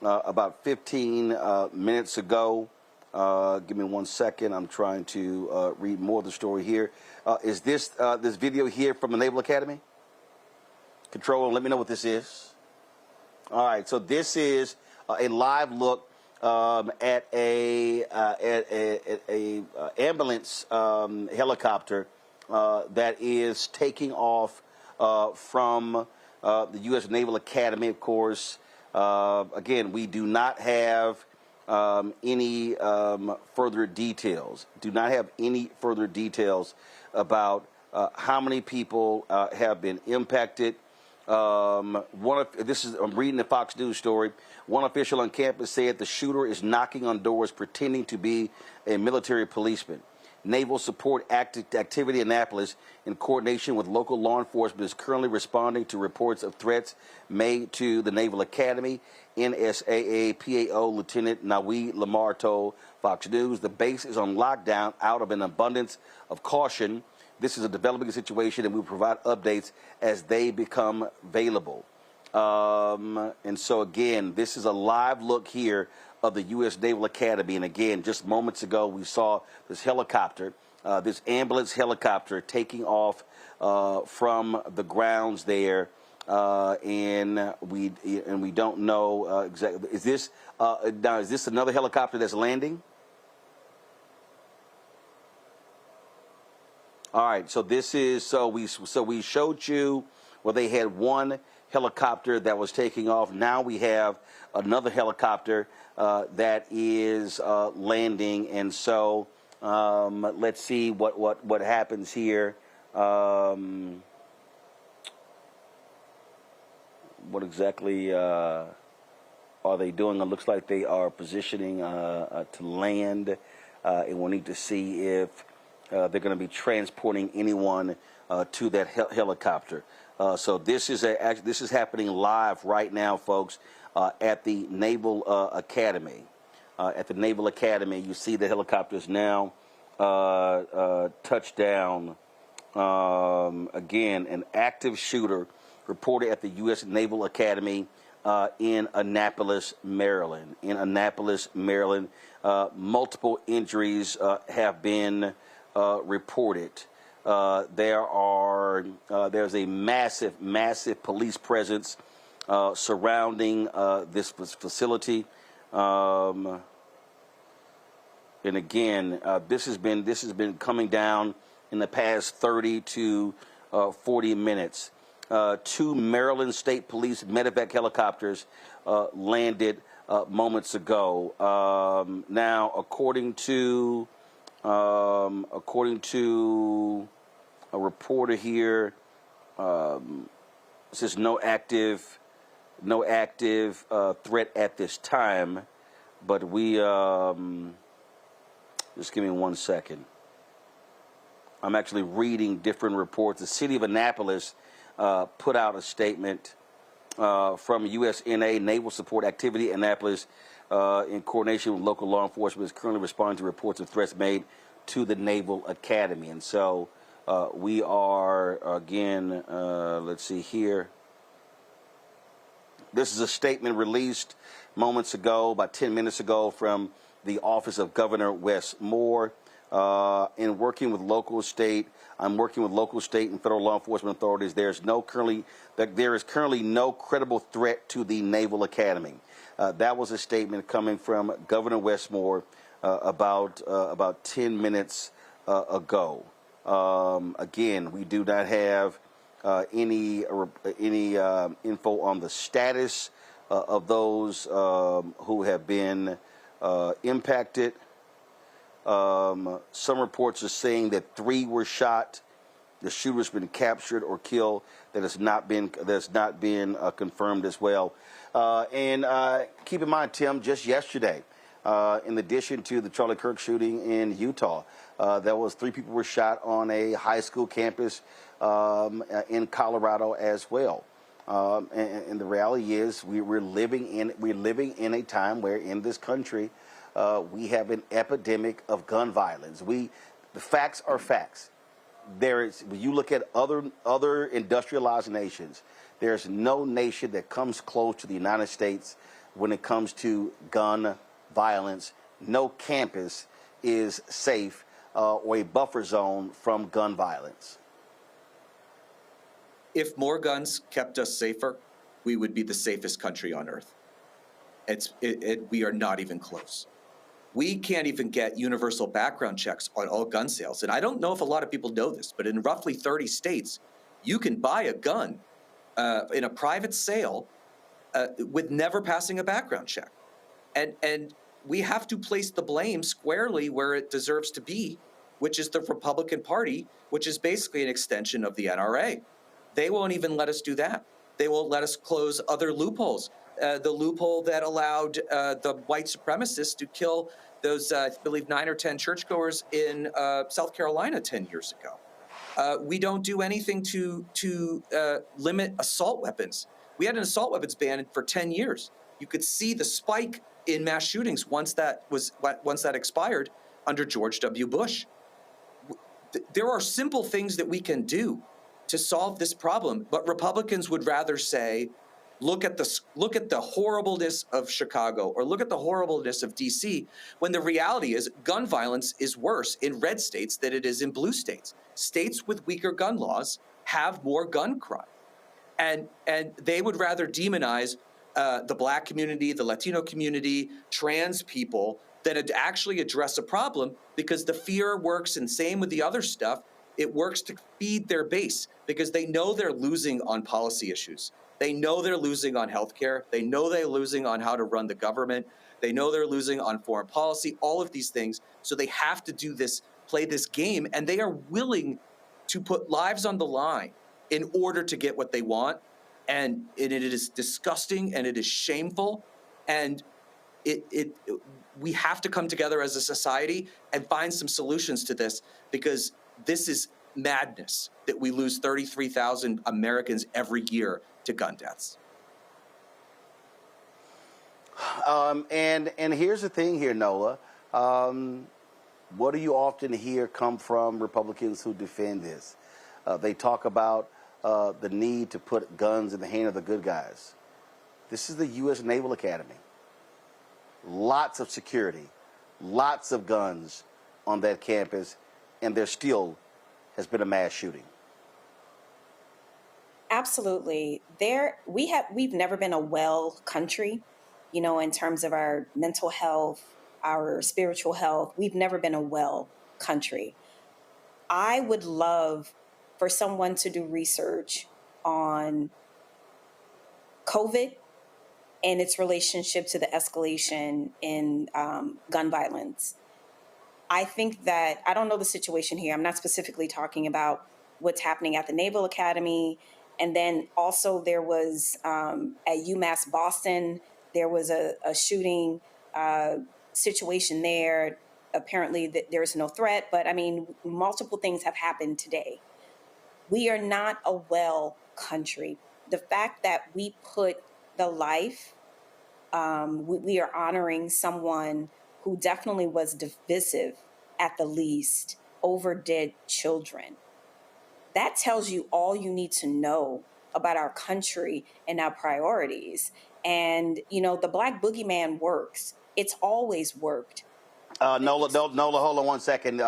about 15 minutes ago. Give me 1 second. I'm trying to read more of the story here. Is this this video here from the Naval Academy? Control, let me know what this is. All right, so this is a live look at a ambulance helicopter that is taking off from the U.S. Naval Academy, of course. Again, we do not have any further details. Do not have any further details about how many people have been impacted. I'm reading the Fox News story. One official on campus said the shooter is knocking on doors pretending to be a military policeman. Naval Support Activity Annapolis, in coordination with local law enforcement, is currently responding to reports of threats made to the Naval Academy. NSAA PAO Lieutenant Nawi Lamar told Fox News the base is on lockdown out of an abundance of caution. This is a developing situation, and we will provide updates as they become available. And so, again, this is a live look here of the U.S. Naval Academy. And, again, just moments ago, we saw this helicopter, this ambulance helicopter taking off from the grounds there. And we don't know exactly. Is this now? Is this another helicopter that's landing? All right, so this is so we showed you where they had one helicopter that was taking off. Now we have another helicopter that is landing, and so let's see what happens here. What exactly are they doing? It looks like they are positioning to land, and we'll need to see if they're going to be transporting anyone to that helicopter. So this is happening live right now, folks, at the Naval Academy. At the Naval Academy, you see the helicopters now touch down. Again, an active shooter reported at the U.S. Naval Academy in Annapolis, Maryland. Multiple injuries have been reported. There's a massive police presence surrounding this facility, and again, this has been coming down in the past 30 to 40 minutes. 2 Maryland State Police medevac helicopters landed moments ago. Now, according to a reporter here, says no active threat at this time, but we just give me 1 second. I'm actually reading different reports. The city of Annapolis put out a statement from USNA Naval Support Activity Annapolis in coordination with local law enforcement is currently responding to reports of threats made to the Naval Academy. And so we are, again, let's see here. This is a statement released moments ago, about 10 minutes ago, from the office of Governor Wes Moore. In working with local, state, I'm working with local, state, and federal law enforcement authorities. There is currently no credible threat to the Naval Academy. That was a statement coming from Governor Wes Moore about 10 minutes ago. Again, we do not have any info on the status of those who have been impacted. Some reports are saying that 3 were shot. The shooter's been captured or killed. That has not been confirmed as well. And keep in mind, Tim, just yesterday, in addition to the Charlie Kirk shooting in Utah, there was 3 people were shot on a high school campus in Colorado as well. And the reality is, we're living in a time where in this country we have an epidemic of gun violence. The facts are facts. When you look at other industrialized nations, there's no nation that comes close to the United States when it comes to gun violence. No campus is safe or a buffer zone from gun violence. If more guns kept us safer, we would be the safest country on earth. We are not even close. We can't even get universal background checks on all gun sales. And I don't know if a lot of people know this, but in roughly 30 states, you can buy a gun in a private sale with never passing a background check. And we have to place the blame squarely where it deserves to be, which is the Republican Party, which is basically an extension of the NRA. They won't even let us do that. They won't let us close other loopholes. The loophole that allowed the white supremacists to kill those, I believe, 9 or 10 churchgoers in South Carolina 10 years ago. We don't do anything to limit assault weapons. We had an assault weapons ban for 10 years. You could see the spike in mass shootings once that expired under George W. Bush. There are simple things that we can do to solve this problem, but Republicans would rather say, look at the horribleness of Chicago or look at the horribleness of DC, when the reality is gun violence is worse in red states than it is in blue states. States with weaker gun laws have more gun crime. And they would rather demonize the Black community, the Latino community, trans people, than to actually address a problem, because the fear works, and same with the other stuff. It works to feed their base because they know they're losing on policy issues. They know they're losing on healthcare. They know they're losing on how to run the government. They know they're losing on foreign policy, all of these things. So they have to do this, play this game, and they are willing to put lives on the line in order to get what they want. And it is disgusting and it is shameful. And we have to come together as a society and find some solutions to this, because this is madness that we lose 33,000 Americans every year to gun deaths. And here's the thing here, Nola. What do you often hear come from Republicans who defend this? They talk about the need to put guns in the hand of the good guys. This is the U.S. Naval Academy. Lots of security, lots of guns on that campus, and there still has been a mass shooting. Absolutely. We've never been a well country, in terms of our mental health, our spiritual health. We've never been a well country. I would love for someone to do research on COVID and its relationship to the escalation in gun violence. I think that, I don't know the situation here. I'm not specifically talking about what's happening at the Naval Academy. And then also there was at UMass Boston, there was a shooting situation there. Apparently there's no threat, but I mean, multiple things have happened today. We are not a well country. The fact that we put the life, we are honoring someone who definitely was divisive, at the least, over dead children. That tells you all you need to know about our country and our priorities. And, you know, the Black boogeyman works. It's always worked. Nola, hold on one second.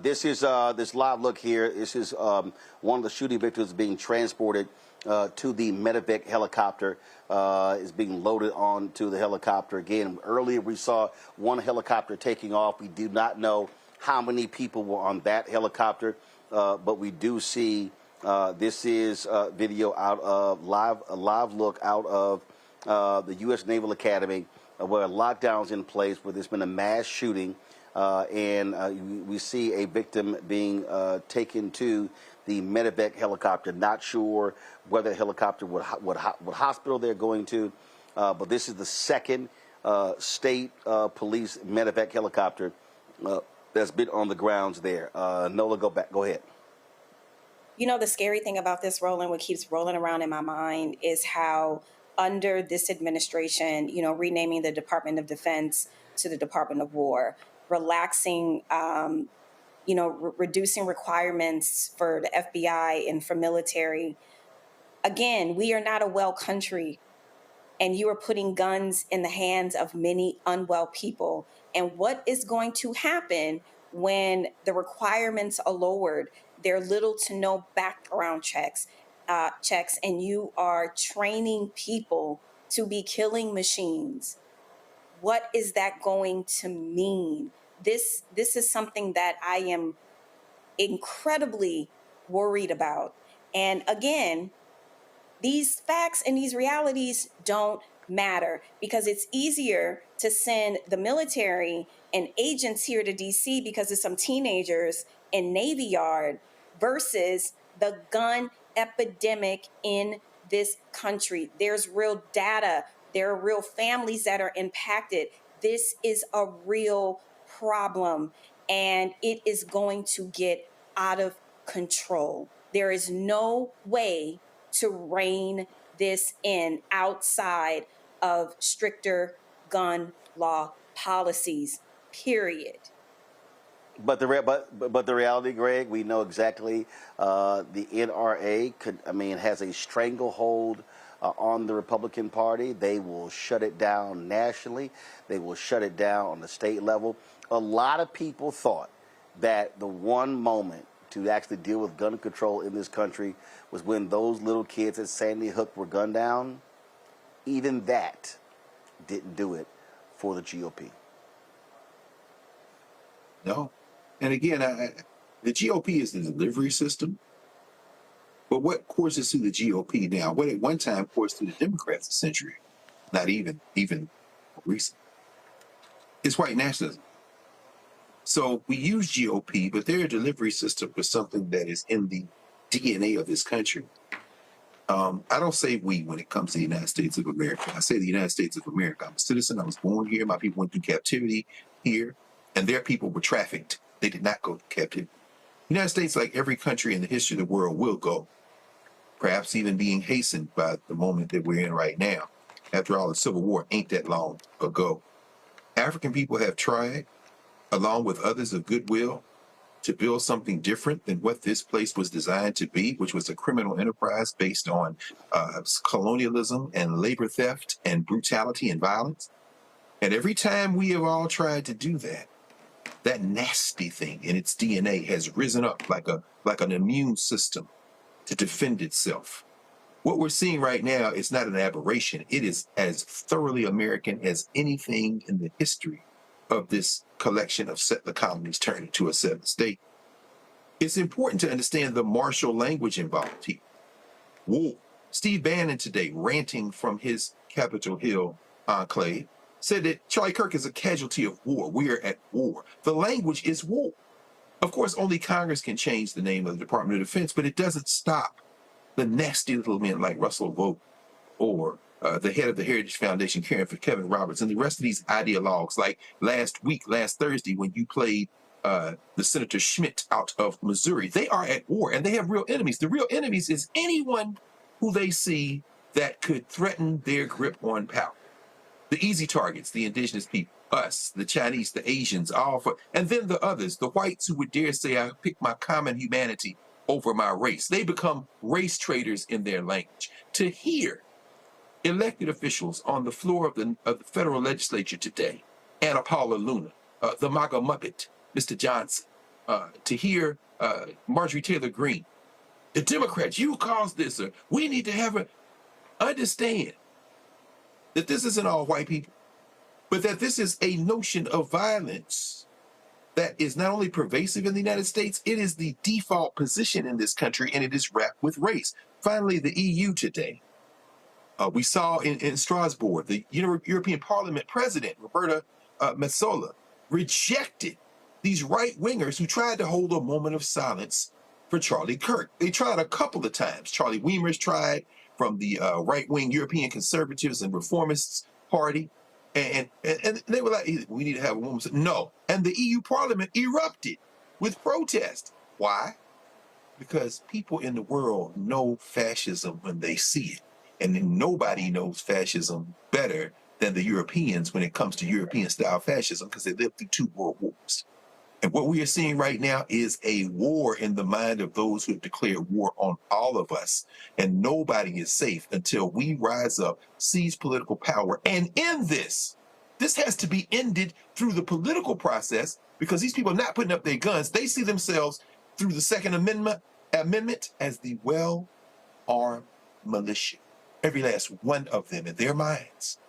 This is this live look here. This is one of the shooting victims being transported to the medevac helicopter. Is being loaded onto the helicopter. Again, earlier we saw one helicopter taking off. We do not know how many people were on that helicopter, but we do see this is video out of a live look out of the U.S. Naval Academy, where lockdown's in place, where there's been a mass shooting, and we see a victim being taken to the medevac helicopter. Not sure whether the helicopter, what hospital they're going to, but this is the second state police medevac helicopter that's been on the grounds there. Nola, go ahead. You know, the scary thing about this, Roland, what keeps rolling around in my mind is how under this administration, you know, renaming the Department of Defense to the Department of War, relaxing, you know, reducing requirements for the FBI and for military. Again, we are not a well country, and you are putting guns in the hands of many unwell people. And what is going to happen when the requirements are lowered? There are little to no background checks, and you are training people to be killing machines. What is that going to mean? This is something that I am incredibly worried about. And again, these facts and these realities don't matter, because it's easier to send the military and agents here to DC because of some teenagers in Navy Yard versus the gun epidemic in this country. There's real data. There are real families that are impacted. This is a real problem, and it is going to get out of control. There is no way to rein this in outside of stricter gun law policies, period. But the reality, Greg, we know exactly the NRA has a stranglehold on the Republican Party. They will shut it down nationally. They will shut it down on the state level. A lot of people thought that the one moment to actually deal with gun control in this country was when those little kids at Sandy Hook were gunned down. Even that didn't do it for the GOP. No. And again, the GOP is the delivery system. But what courses through the GOP now? What at one time coursed through the Democrats a century, not even recent. It's white nationalism. So we use GOP, but they're a delivery system for something that is in the DNA of this country. I don't say we when it comes to the United States of America. I say the United States of America. I'm a citizen. I was born here. My people went through captivity here, and their people were trafficked. They did not go to captivity. The United States, like every country in the history of the world, will go, perhaps even being hastened by the moment that we're in right now. After all, the Civil War ain't that long ago. African people have tried, along with others of goodwill, to build something different than what this place was designed to be, which was a criminal enterprise based on colonialism and labor theft and brutality and violence. And every time we have all tried to do that, that nasty thing in its DNA has risen up like an immune system to defend itself. What we're seeing right now is not an aberration. It is as thoroughly American as anything in the history of this collection of settler colonies turned into a settler state. It's important to understand the martial language involved here. War. Steve Bannon today, ranting from his Capitol Hill enclave, said that Charlie Kirk is a casualty of war. We are at war. The language is war. Of course, only Congress can change the name of the Department of Defense, but it doesn't stop the nasty little men like Russell Vogt or the head of the Heritage Foundation, Kevin Roberts, and the rest of these ideologues, like last Thursday, when you played the Senator Schmidt out of Missouri. They are at war, and they have real enemies. The real enemies is anyone who they see that could threaten their grip on power. The easy targets, the indigenous people, us, the Chinese, the Asians, and then the others, the whites who would dare say, I pick my common humanity over my race. They become race traders in their language. To hear elected officials on the floor of the federal legislature today, Anna Paula Luna, the MAGA Muppet, Mr. Johnson, to hear Marjorie Taylor Greene, the Democrats, you caused this, or we need to understand that this isn't all white people, but that this is a notion of violence that is not only pervasive in the United States, it is the default position in this country, and it is wrapped with race. Finally, the EU today. We saw in Strasbourg, the European Parliament President, Roberta Metsola, rejected these right-wingers who tried to hold a moment of silence for Charlie Kirk. They tried a couple of times. Charlie Weimer's tried from the right-wing European Conservatives and Reformists Party. And they were like, we need to have a woman. No. And the EU Parliament erupted with protest. Why? Because people in the world know fascism when they see it. And then nobody knows fascism better than the Europeans when it comes to European-style fascism, because they lived through 2 world wars. And what we are seeing right now is a war in the mind of those who have declared war on all of us. And nobody is safe until we rise up, seize political power, and end this. This has to be ended through the political process, because these people are not putting up their guns. They see themselves through the Second Amendment as the well-armed militia. Every last one of them in their minds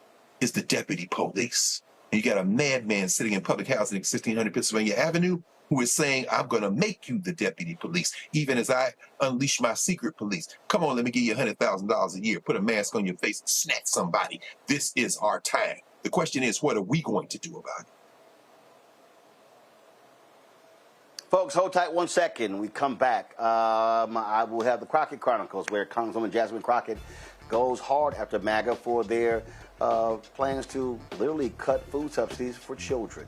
is the deputy police. And you got a madman sitting in public housing at 1600 Pennsylvania Avenue who is saying, I'm going to make you the deputy police, even as I unleash my secret police. Come on, let me give you $100,000 a year. Put a mask on your face and snatch somebody. This is our time. The question is, what are we going to do about it? Folks, hold tight 1 second. We come back. I will have the Crockett Chronicles, where Congresswoman Jasmine Crockett goes hard after MAGA for their plans to literally cut food subsidies for children.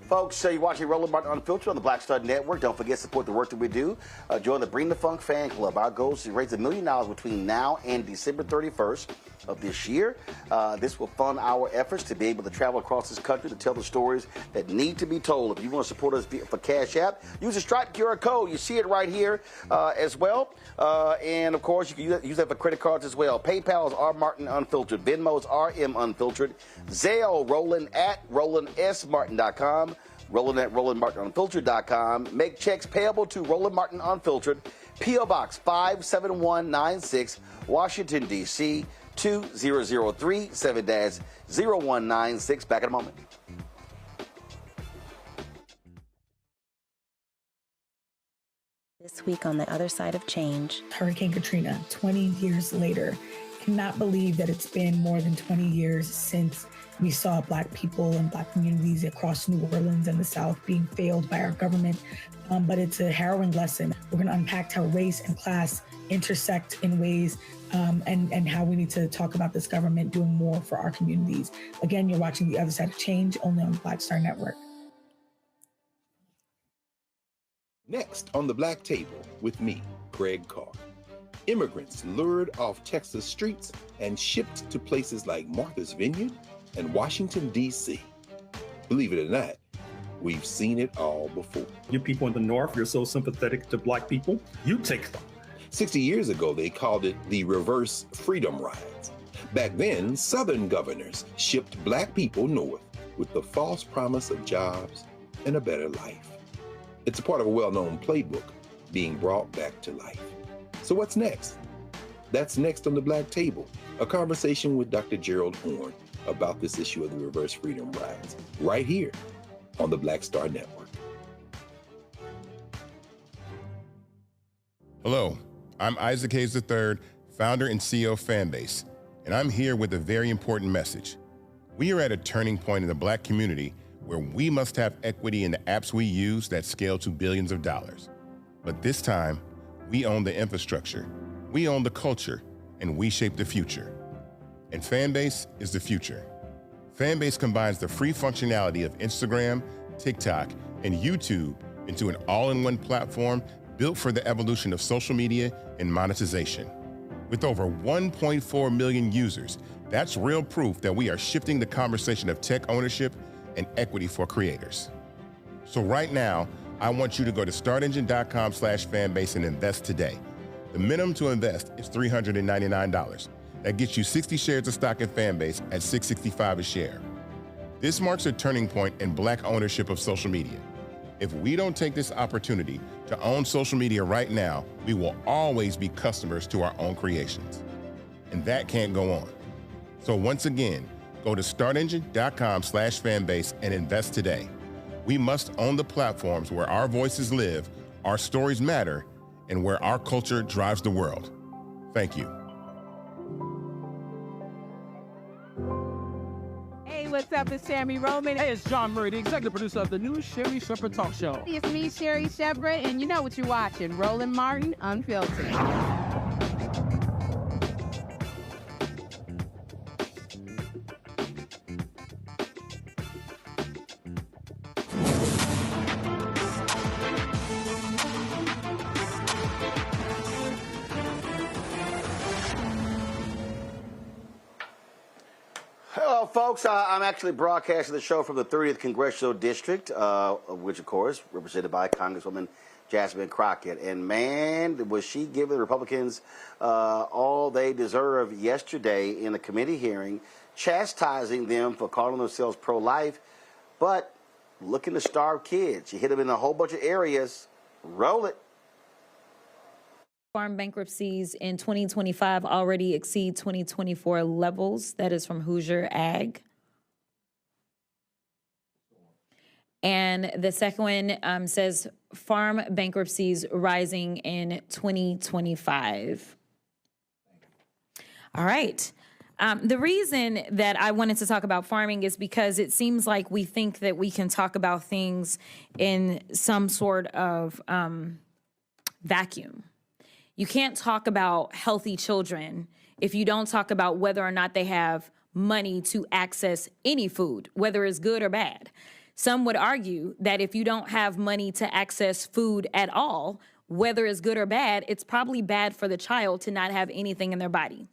Folks, you're watching Roland Martin Unfiltered on the Black Star Network. Don't forget to support the work that we do. Join the Bring the Funk fan club. Our goal is to raise $1 million between now and December 31st of this year. This will fund our efforts to be able to travel across this country to tell the stories that need to be told. If you want to support us for Cash App, use the Stripe QR code. You see it right here as well. And, of course, you can use that for credit cards as well. PayPal is R Martin Unfiltered. Venmo is RM Unfiltered. Zelle, Roland at RolandSMartin.com. Roland at RolandMartinUnfiltered.com. Make checks payable to Roland Martin Unfiltered, P.O. Box 57196, Washington, D.C. 2003 7-0196. Back in a moment. This week on the other side of change. Hurricane Katrina, 20 years later. Cannot believe that it's been more than 20 years since we saw Black people and Black communities across New Orleans and the South being failed by our government. But it's a harrowing lesson. We're going to unpack how race and class intersect in ways and how we need to talk about this government doing more for our communities. Again, you're watching The Other Side of Change, only on the Black Star Network. Next on the Black Table with me, Greg Carr. Immigrants lured off Texas streets and shipped to places like Martha's Vineyard and Washington, D.C. Believe it or not, we've seen it all before. You people in the North, you're so sympathetic to Black people, you take them. 60 years ago, they called it the reverse freedom rides. Back then, Southern governors shipped Black people north with the false promise of jobs and a better life. It's a part of a well-known playbook being brought back to life. So what's next? That's next on the Black Table, a conversation with Dr. Gerald Horne about this issue of the reverse freedom rides, right here on the Black Star Network. Hello, I'm Isaac Hayes III, founder and CEO of Fanbase, and I'm here with a very important message. We are at a turning point in the Black community where we must have equity in the apps we use that scale to billions of dollars. But this time, we own the infrastructure, we own the culture, and we shape the future. And Fanbase is the future. Fanbase combines the free functionality of Instagram, TikTok, and YouTube into an all-in-one platform built for the evolution of social media and monetization. With over 1.4 million users, that's real proof that we are shifting the conversation of tech ownership and equity for creators. So right now, I want you to go to startengine.com/fanbase and invest today. The minimum to invest is $399. That gets you 60 shares of stock in Fanbase at $665 a share. This marks a turning point in Black ownership of social media. If we don't take this opportunity to own social media right now, we will always be customers to our own creations. And that can't go on. So once again, go to startengine.com/fanbase and invest today. We must own the platforms where our voices live, our stories matter, and where our culture drives the world. Thank you. Hey, what's up? It's Sammy Roman. Hey, it's John Murray, the executive producer of the new Sherry Shepherd Talk Show. It's me, Sherry Shepherd, and you know what you're watching, Roland Martin Unfiltered. Hello, folks. I'm actually broadcasting the show from the 30th Congressional District, which, of course, represented by Congresswoman Jasmine Crockett. And, man, was she giving the Republicans all they deserve yesterday in a committee hearing, chastising them for calling themselves pro-life, but looking to starve kids. She hit them in a whole bunch of areas. Roll it. Farm bankruptcies in 2025 already exceed 2024 levels. That is from Hoosier Ag. And the second one says farm bankruptcies rising in 2025. All right. The reason that I wanted to talk about farming is because it seems like we think that we can talk about things in some sort of vacuum. You can't talk about healthy children if you don't talk about whether or not they have money to access any food, whether it's good or bad. Some would argue that if you don't have money to access food at all, whether it's good or bad, it's probably bad for the child to not have anything in their body.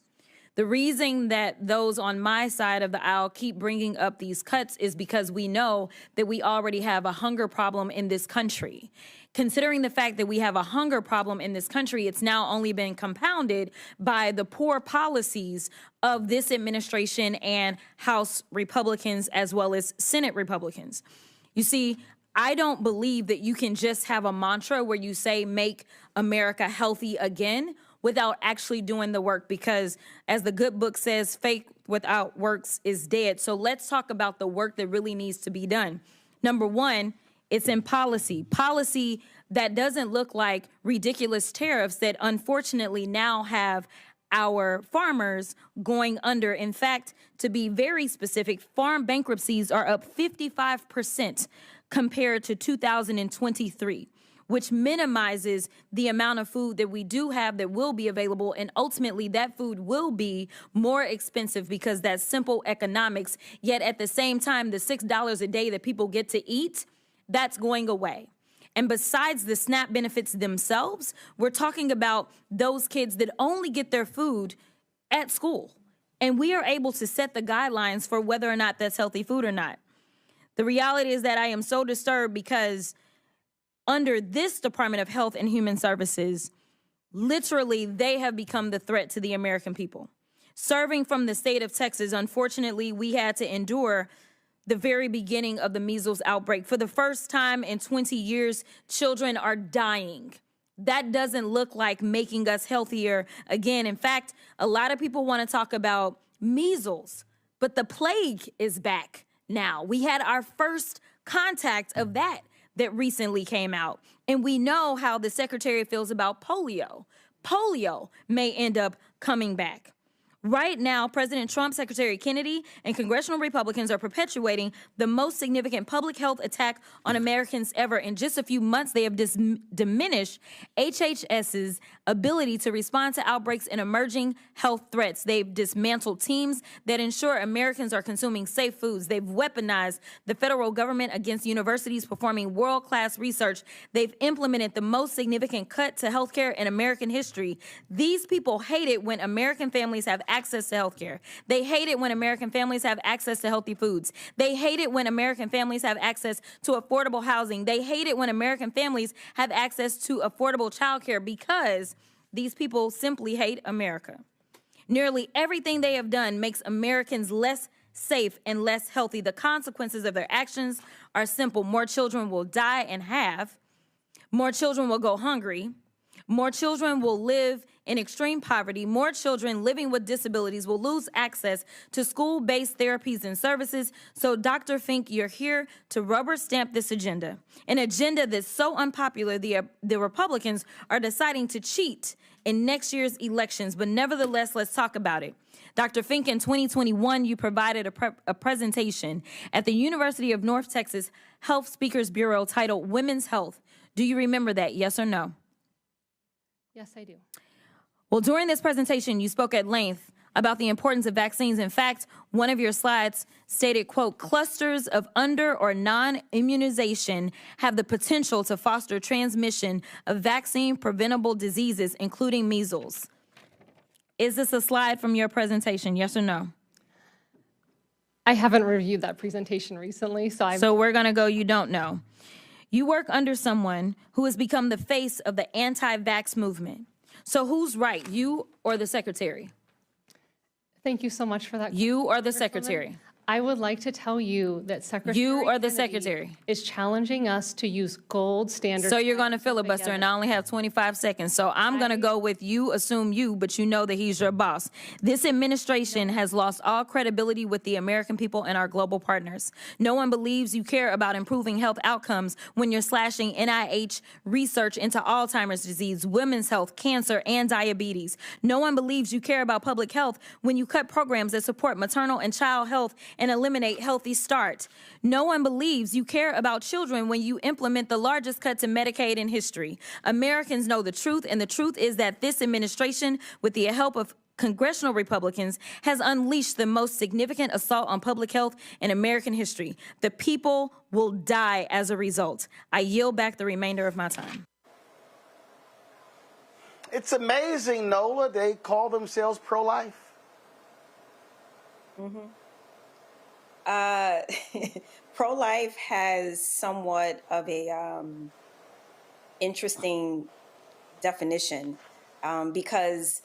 The reason that those on my side of the aisle keep bringing up these cuts is because we know that we already have a hunger problem in this country. Considering the fact that we have a hunger problem in this country, it's now only been compounded by the poor policies of this administration and House Republicans as well as Senate Republicans. You see, I don't believe that you can just have a mantra where you say, make America healthy again, without actually doing the work, because as the good book says, faith without works is dead. So let's talk about the work that really needs to be done. Number one, it's in policy. Policy that doesn't look like ridiculous tariffs that unfortunately now have our farmers going under. In fact, to be very specific, farm bankruptcies are up 55% compared to 2023. Which minimizes the amount of food that we do have that will be available. And ultimately, that food will be more expensive because that's simple economics. Yet at the same time, the $6 a day that people get to eat, that's going away. And besides the SNAP benefits themselves, we're talking about those kids that only get their food at school. And we are able to set the guidelines for whether or not that's healthy food or not. The reality is that I am so disturbed because under this Department of Health and Human Services, literally, they have become the threat to the American people. Serving from the state of Texas, unfortunately, we had to endure the very beginning of the measles outbreak. For the first time in 20 years, children are dying. That doesn't look like making us healthier again. In fact, a lot of people want to talk about measles, but the plague is back now. We had our first contact of that recently came out. And we know how the secretary feels about polio. Polio may end up coming back. Right now, President Trump, Secretary Kennedy, and congressional Republicans are perpetuating the most significant public health attack on Americans ever. In just a few months, they have diminished HHS's ability to respond to outbreaks and emerging health threats. They've dismantled teams that ensure Americans are consuming safe foods. They've weaponized the federal government against universities performing world-class research. They've implemented the most significant cut to healthcare in American history. These people hate it when American families have access to health care. They hate it when American families have access to healthy foods. They hate it when American families have access to affordable housing. They hate it when American families have access to affordable childcare because these people simply hate America. Nearly everything they have done makes Americans less safe and less healthy. The consequences of their actions are simple. More children will die and have. More children will go hungry. More children will live in extreme poverty. More children living with disabilities will lose access to school-based therapies and services. So, Dr. Fink, you're here to rubber stamp this agenda, an agenda that's so unpopular the Republicans are deciding to cheat in next year's elections. But nevertheless, let's talk about it. Dr. Fink, in 2021, you provided a presentation at the University of North Texas Health Speakers Bureau titled Women's Health. Do you remember that, yes or no? Yes, I do. Well, during this presentation, you spoke at length about the importance of vaccines. In fact, one of your slides stated, quote, clusters of under or non-immunization have the potential to foster transmission of vaccine-preventable diseases, including measles. Is this a slide from your presentation, yes or no? I haven't reviewed that presentation recently, so we're going to go you don't know. You work under someone who has become the face of the anti-vax movement. So who's right, you or the secretary? Thank you so much for that. You or the secretary? I would like to tell you that Secretary You or the Kennedy secretary? is challenging us to use gold standard. So you're going to filibuster, and I only have 25 seconds. So I'm going to go with you, assume you, but you know that he's your boss. This administration has lost all credibility with the American people and our global partners. No one believes you care about improving health outcomes when you're slashing NIH research into Alzheimer's disease, women's health, cancer, and diabetes. No one believes you care about public health when you cut programs that support maternal and child health and eliminate Healthy Start. No one believes you care about children when you implement the largest cut to Medicaid in history. Americans know the truth, and the truth is that this administration, with the help of congressional Republicans, has unleashed the most significant assault on public health in American history. The people will die as a result. I yield back the remainder of my time. It's amazing, Nola, they call themselves pro-life. Mm-hmm. Pro-life has somewhat of a interesting definition because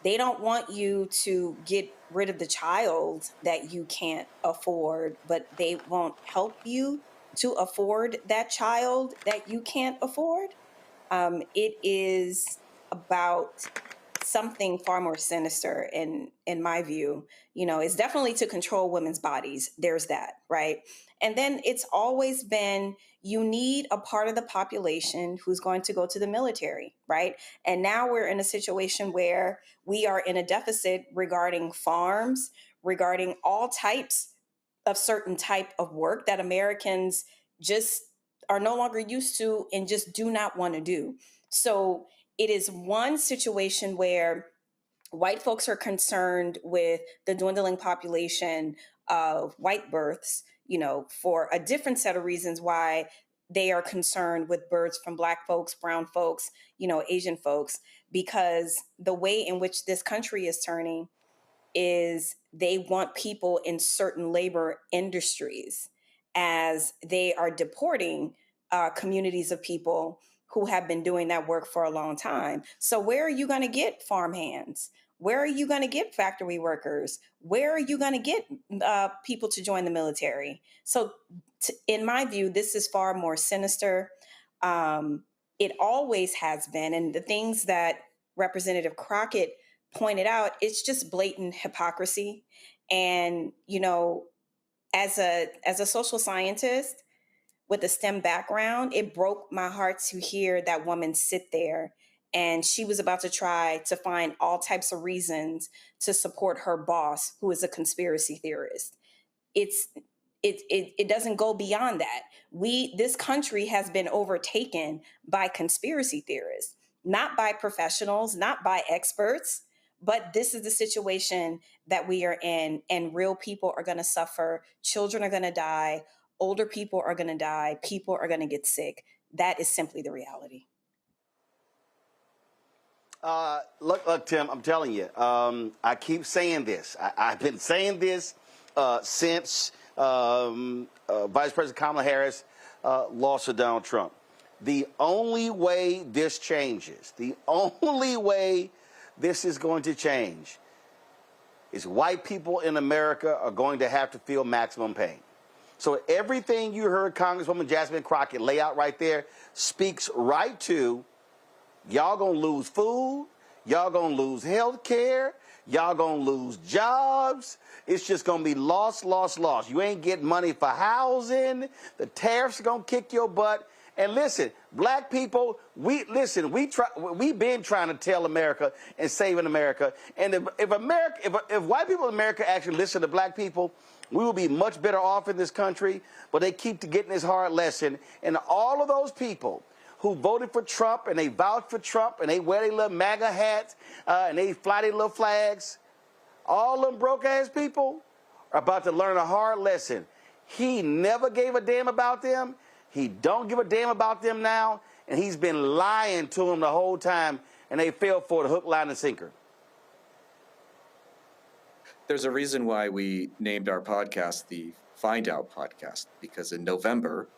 they don't want you to get rid of the child that you can't afford, but they won't help you to afford that child that you can't afford. It is about something far more sinister in my view. You know, it's definitely to control women's bodies. There's that, right? And then it's always been, you need a part of the population who's going to go to the military, right? And now we're in a situation where we are in a deficit regarding farms, regarding all types of certain type of work that Americans just are no longer used to and just do not want to do. So it is one situation where white folks are concerned with the dwindling population of white births, you know, for a different set of reasons why they are concerned with births from Black folks, brown folks, you know, Asian folks, because the way in which this country is turning is they want people in certain labor industries as they are deporting communities of people who have been doing that work for a long time. So where are you going to get farm hands? Where are you going to get factory workers? Where are you going to get people to join the military? So in my view, this is far more sinister. It always has been. And the things that Representative Crockett pointed out, it's just blatant hypocrisy. And, you know, as a social scientist with a STEM background, it broke my heart to hear that woman sit there and she was about to try to find all types of reasons to support her boss, who is a conspiracy theorist. It doesn't go beyond that. This country has been overtaken by conspiracy theorists, not by professionals, not by experts, but this is the situation that we are in, and real people are going to suffer. Children are going to die. Older people are going to die. People are going to get sick. That is simply the reality. Look, Tim, I'm telling you, I keep saying this. I've been saying this since Vice President Kamala Harris lost to Donald Trump. The only way this changes, the only way this is going to change is white people in America are going to have to feel maximum pain. So everything you heard Congresswoman Jasmine Crockett lay out right there speaks right to y'all gonna lose food, y'all gonna lose health care, y'all gonna lose jobs. It's just gonna be loss, loss, loss. You ain't getting money for housing. The tariffs are gonna kick your butt. And listen, black people, we've been trying to tell America and saving America. And if white people in America actually listen to black people, we will be much better off in this country. But they keep getting this hard lesson. And all of those people who voted for Trump and they vouch for Trump and they wear their little MAGA hats and they fly their little flags, all them broke-ass people are about to learn a hard lesson. He never gave a damn about them. He don't give a damn about them now, and he's been lying to them the whole time, and they fell for the hook, line, and sinker. There's a reason why we named our podcast the Find Out Podcast, because in November,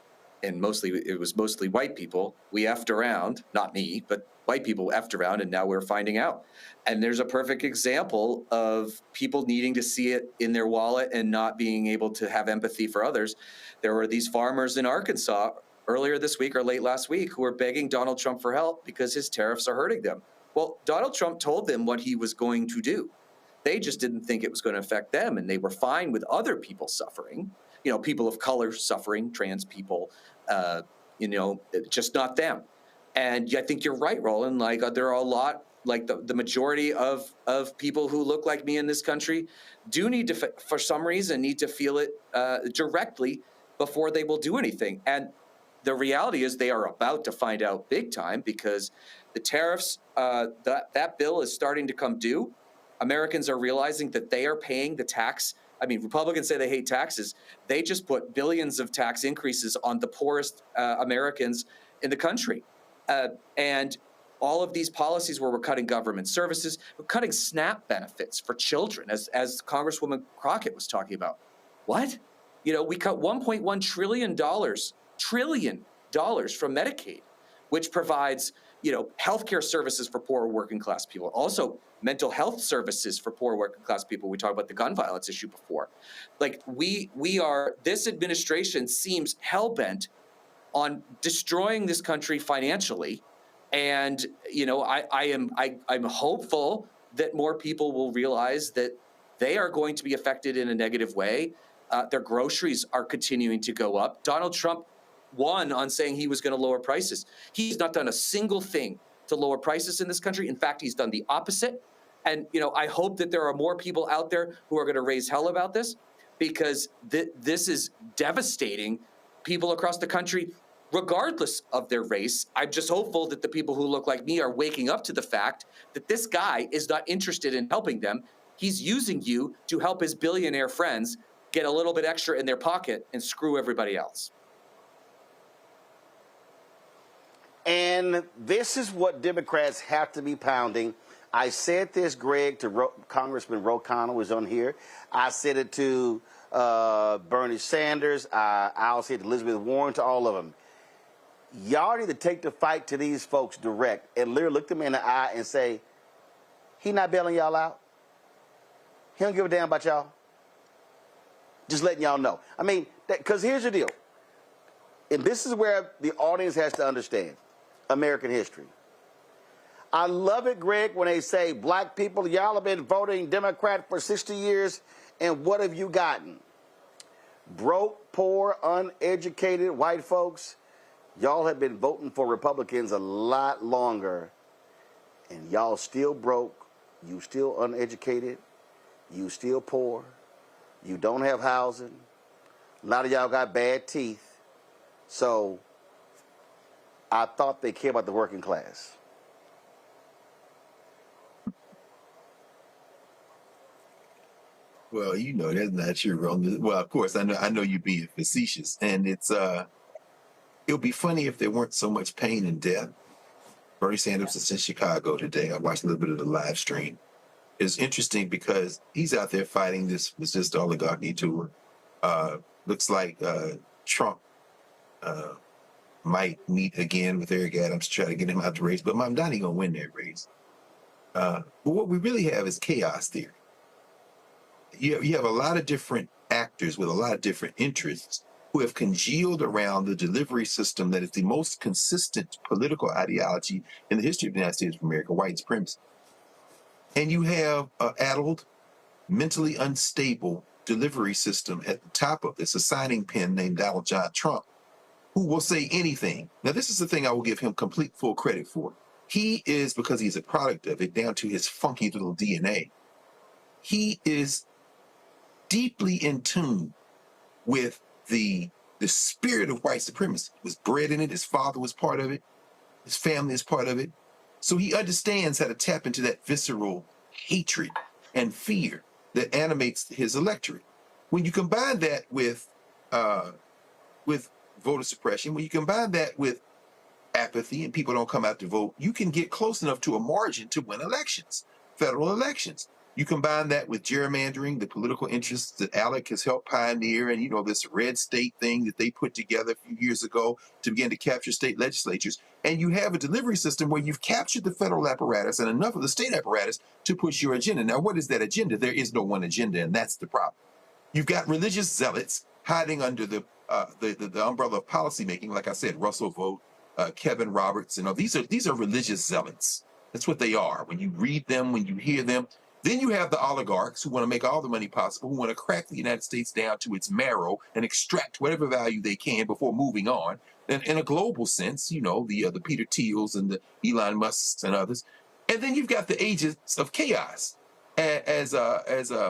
and it was mostly white people, we effed around, not me, but white people effed around, and now we're finding out. And there's a perfect example of people needing to see it in their wallet and not being able to have empathy for others. There were these farmers in Arkansas earlier this week or late last week who were begging Donald Trump for help because his tariffs are hurting them. Well, Donald Trump told them what he was going to do. They just didn't think it was going to affect them, and they were fine with other people suffering, people of color suffering, trans people, just not them. And I think you're right, Roland. Like there are a lot, like the majority of people who look like me in this country do need to, for some reason, need to feel it directly before they will do anything. And the reality is they are about to find out big time because the tariffs, that bill is starting to come due. Americans are realizing that they are paying the tax. I mean, Republicans say they hate taxes. They just put billions of tax increases on the poorest Americans in the country. And all of these policies where we're cutting government services, we're cutting SNAP benefits for children, as Congresswoman Crockett was talking about. What? We cut $1.1 trillion from Medicaid, which provides, healthcare services for poor working class people. Also, mental health services for poor working class people. We talked about the gun violence issue before. Like this administration seems hell-bent on destroying this country financially. And, I'm hopeful that more people will realize that they are going to be affected in a negative way. Their groceries are continuing to go up. Donald Trump won on saying he was going to lower prices. He's not done a single thing to lower prices in this country. In fact, he's done the opposite. And, I hope that there are more people out there who are going to raise hell about this, because this is devastating people across the country, regardless of their race. I'm just hopeful that the people who look like me are waking up to the fact that this guy is not interested in helping them. He's using you to help his billionaire friends get a little bit extra in their pocket and screw everybody else. And this is what Democrats have to be pounding. I said this, Greg, to Congressman Ro Khanna was on here. I said it to Bernie Sanders. I'll say it to Elizabeth Warren, to all of them. Y'all need to take the fight to these folks direct and literally look them in the eye and say, he not bailing y'all out. He don't give a damn about y'all. Just letting y'all know. I mean, because here's the deal. And this is where the audience has to understand American history. I love it, Greg, when they say, black people, y'all have been voting Democrat for 60 years, and what have you gotten? Broke, poor, uneducated white folks. Y'all have been voting for Republicans a lot longer, and y'all still broke, you still uneducated, you still poor, you don't have housing, a lot of y'all got bad teeth. So I thought they cared about the working class. Well, that's not true, Roland. Well, of course, I know you being facetious, and it'll be funny if there weren't so much pain and death Bernie Sanders is in Chicago today. I watched a little bit of the live stream. It's interesting because he's out there fighting this resist oligarchy tour. Looks like Trump might meet again with Eric Adams to try to get him out the race, but Mamdani gonna win that race. But what we really have is chaos theory. You have a lot of different actors with a lot of different interests who have congealed around the delivery system that is the most consistent political ideology in the history of the United States of America, white supremacy. And you have an addled, mentally unstable delivery system at the top of this, a signing pen named Donald John Trump, who will say anything. Now, this is the thing I will give him complete full credit for. He is, because he's a product of it, down to his funky little DNA, he is deeply in tune with the spirit of white supremacy. He was bred in it. His father was part of it. His family is part of it. So he understands how to tap into that visceral hatred and fear that animates his electorate. When you combine that with voter suppression, when you combine that with apathy and people don't come out to vote, you can get close enough to a margin to win elections, federal elections. You combine that with gerrymandering, the political interests that Alec has helped pioneer, and, you know, this red state thing that they put together a few years ago to begin to capture state legislatures. And you have a delivery system where you've captured the federal apparatus and enough of the state apparatus to push your agenda. Now, what is that agenda? There is no one agenda, and that's the problem. You've got religious zealots hiding under the umbrella of policymaking. Like I said, Russell Vogt, Kevin Roberts, you know, these are religious zealots. That's what they are. When you read them, when you hear them. Then you have the oligarchs who want to make all the money possible, who want to crack the United States down to its marrow and extract whatever value they can before moving on. And in a global sense, you know, the Peter Thiels and the Elon Musks and others. And then you've got the agents of chaos. As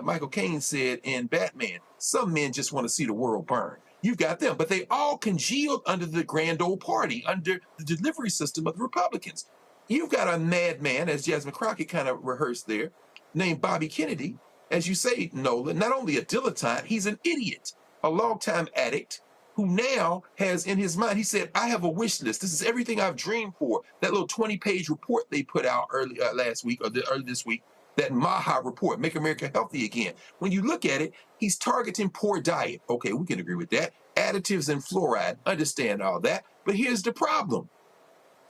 Michael Caine said in Batman, some men just want to see the world burn. You've got them, but they all congealed under the grand old party, under the delivery system of the Republicans. You've got a madman, as Jasmine Crockett kind of rehearsed there, named Bobby Kennedy, as you say, Nolan, not only a dilettante, he's an idiot, a longtime addict who now has in his mind, he said, I have a wish list. This is everything I've dreamed for. That little 20-page report they put out early last week or early this week, that MAGA report, Make America Healthy Again. When you look at it, he's targeting poor diet. Okay, we can agree with that. Additives and fluoride, understand all that. But here's the problem.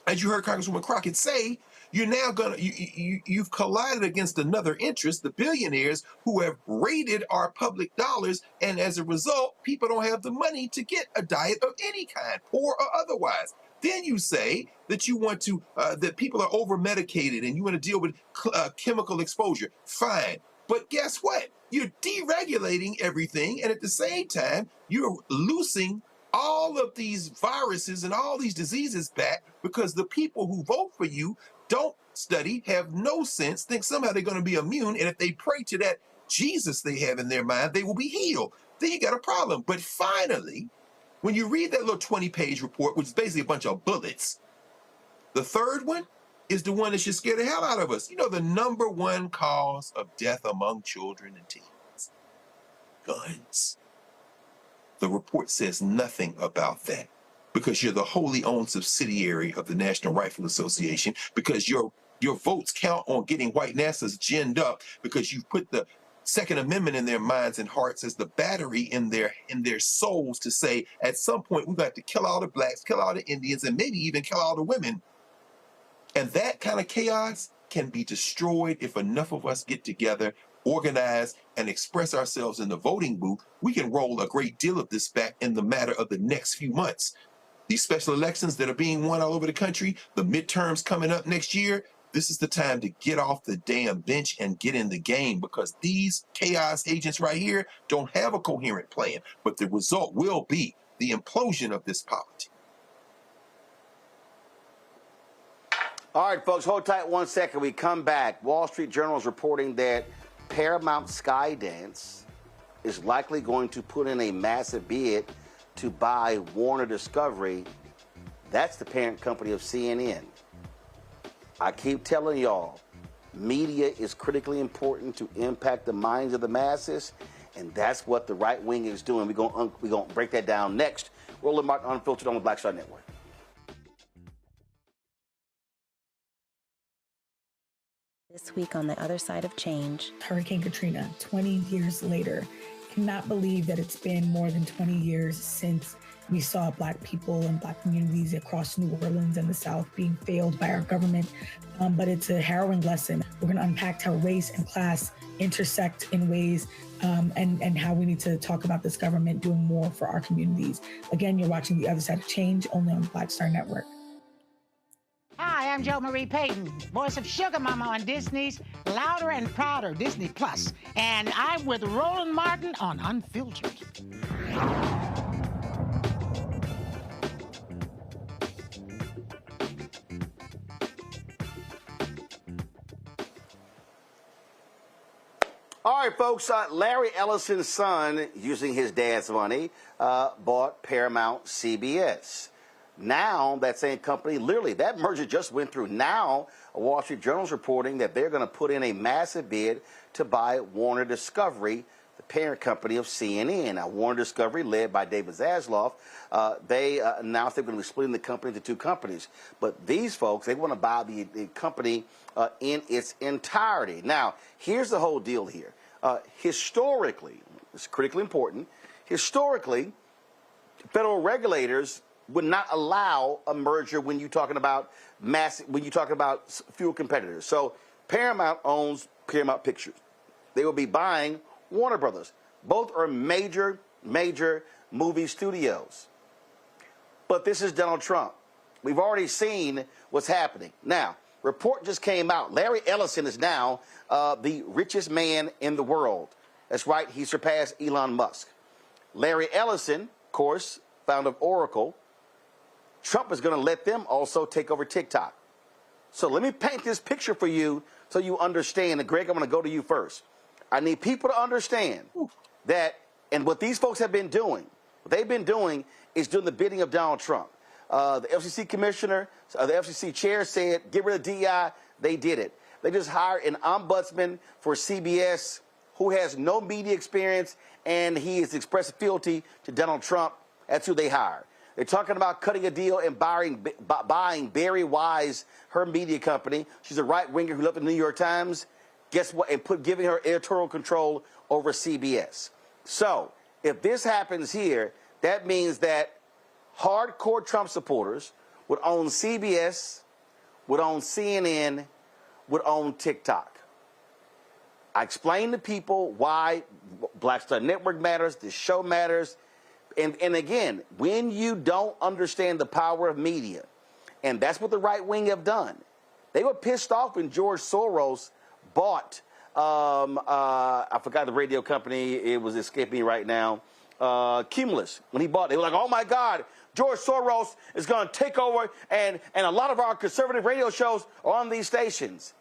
As you heard Congresswoman Crockett say, you're now you've collided against another interest, the billionaires who have raided our public dollars, and as a result, people don't have the money to get a diet of any kind, poor or otherwise. Then you say that you want to, that people are over-medicated and you want to deal with chemical exposure. Fine. But guess what? You're deregulating everything, and at the same time, you're loosing all of these viruses and all these diseases back because the people who vote for you don't study, have no sense, think somehow they're going to be immune, and if they pray to that Jesus they have in their mind, they will be healed. Then you got a problem. But finally, when you read that little 20-page report, which is basically a bunch of bullets, the third one is the one that should scare the hell out of us. You know, the number one cause of death among children and teens? Guns. The report says nothing about that because you're the wholly owned subsidiary of the National Rifle Association, because your votes count on getting white NASA's ginned up because you've put the Second Amendment in their minds and hearts as the battery in their souls to say, at some point, we've got to kill all the blacks, kill all the Indians, and maybe even kill all the women. And that kind of chaos can be destroyed if enough of us get together, organize, and express ourselves in the voting booth. We can roll a great deal of this back in the matter of the next few months. These special elections that are being won all over the country, the midterms coming up next year, this is the time to get off the damn bench and get in the game, because these chaos agents right here don't have a coherent plan, but the result will be the implosion of this polity. All right, folks, hold tight 1 second. We come back. Wall Street Journal is reporting that Paramount Skydance is likely going to put in a massive bid to buy Warner Discovery. That's the parent company of CNN. I keep telling y'all, media is critically important to impact the minds of the masses, and that's what the right wing is doing. We're gonna break that down next. Roland Martin Unfiltered on the Black Star Network. next week on The Other Side of Change. Hurricane Katrina, 20 years later. Cannot believe that it's been more than 20 years since we saw Black people and Black communities across New Orleans and the South being failed by our government. But it's a harrowing lesson. We're going to unpack how race and class intersect in ways and how we need to talk about this government doing more for our communities. Again, you're watching The Other Side of Change, only on the Black Star Network. Hi, I'm Jo Marie Payton, voice of Sugar Mama on Disney's Louder and Prouder Disney Plus, and I'm with Roland Martin on Unfiltered. All right, folks, Larry Ellison's son, using his dad's money, bought Paramount CBS. Now, that same company, literally, that merger just went through. Now, Wall Street Journal's reporting that they're going to put in a massive bid to buy Warner Discovery, the parent company of CNN. Now, Warner Discovery, led by David Zaslav, they announced they're going to be splitting the company into two companies. But these folks, they want to buy the company in its entirety. Now, here's the whole deal here. Historically, it's critically important, historically, federal regulators would not allow a merger when you're talking about fewer competitors. So Paramount owns Paramount Pictures. They will be buying Warner Brothers. Both are major movie studios. But this is Donald Trump. We've already seen what's happening. Now, report just came out. Larry Ellison is now the richest man in the world. That's right, he surpassed Elon Musk. Larry Ellison, of course, founder of Oracle. Trump is going to let them also take over TikTok. So let me paint this picture for you so you understand. And Greg, I'm going to go to you first. I need people to understand that, and what these folks have been doing, what they've been doing is doing the bidding of Donald Trump. The FCC commissioner, the FCC chair said, get rid of DEI. They did it. They just hired an ombudsman for CBS who has no media experience, and he has expressed fealty to Donald Trump. That's who they hired. They're talking about cutting a deal and buying Barry Wise, her media company. She's a right-winger who left the New York Times. Guess what? And giving her editorial control over CBS. So if this happens here, that means that hardcore Trump supporters would own CBS, would own CNN, would own TikTok. I explained to people why Black Star Network matters, this show matters. And again, when you don't understand the power of media, and that's what the right wing have done. They were pissed off when George Soros bought, I forgot the radio company, it was escaping me right now, Cumulus. When he bought it, they were like, oh my God, George Soros is going to take over, and a lot of our conservative radio shows are on these stations.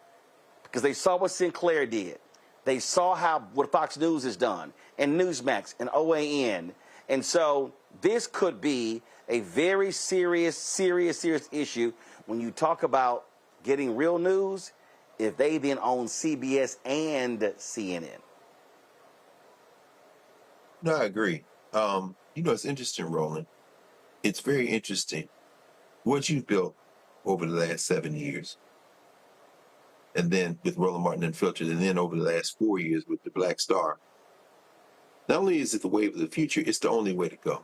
Because they saw what Sinclair did. They saw what Fox News has done, and Newsmax, and OAN. And so this could be a very serious issue when you talk about getting real news if they then own CBS and CNN. No, I agree. It's interesting, Roland. It's very interesting what you've built over the last 7 years. And then with Roland Martin Unfiltered, and then over the last 4 years with the Black Star. Not only is it the wave of the future, it's the only way to go.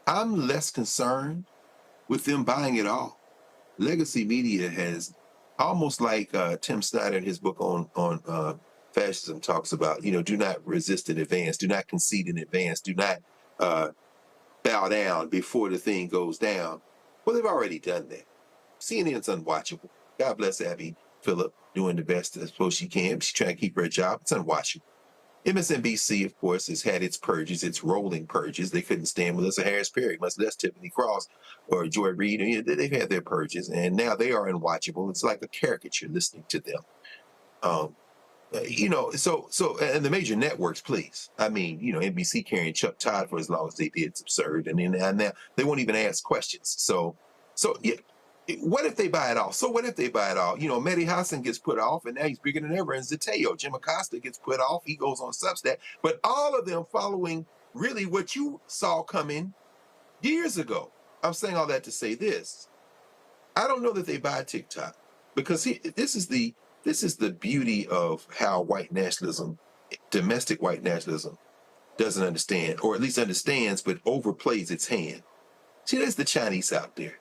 I'm less concerned with them buying it all. Legacy media has, almost like Tim Snyder in his book on fascism talks about, do not resist in advance, do not concede in advance, do not bow down before the thing goes down. Well, they've already done that. CNN's unwatchable. God bless Abby Phillip, doing the best I suppose she can. She's trying to keep her job. It's unwatchable. MSNBC, of course, has had its purges, its rolling purges. They couldn't stand Melissa Harris Perry, much less Tiffany Cross or Joy Reid. They've had their purges, and now they are unwatchable. It's like a caricature listening to them. And the major networks, please. I mean, NBC carrying Chuck Todd for as long as they did, it's absurd. And now they won't even ask questions. So yeah. What if they buy it all? So what if they buy it all? Mehdi Hassan gets put off, and now he's bigger than ever in Zateo. Jim Acosta gets put off. He goes on Substack. But all of them following really what you saw coming years ago. I'm saying all that to say this. I don't know that they buy TikTok because this is the beauty of how white nationalism, domestic white nationalism, doesn't understand, or at least understands but overplays its hand. See, there's the Chinese out there.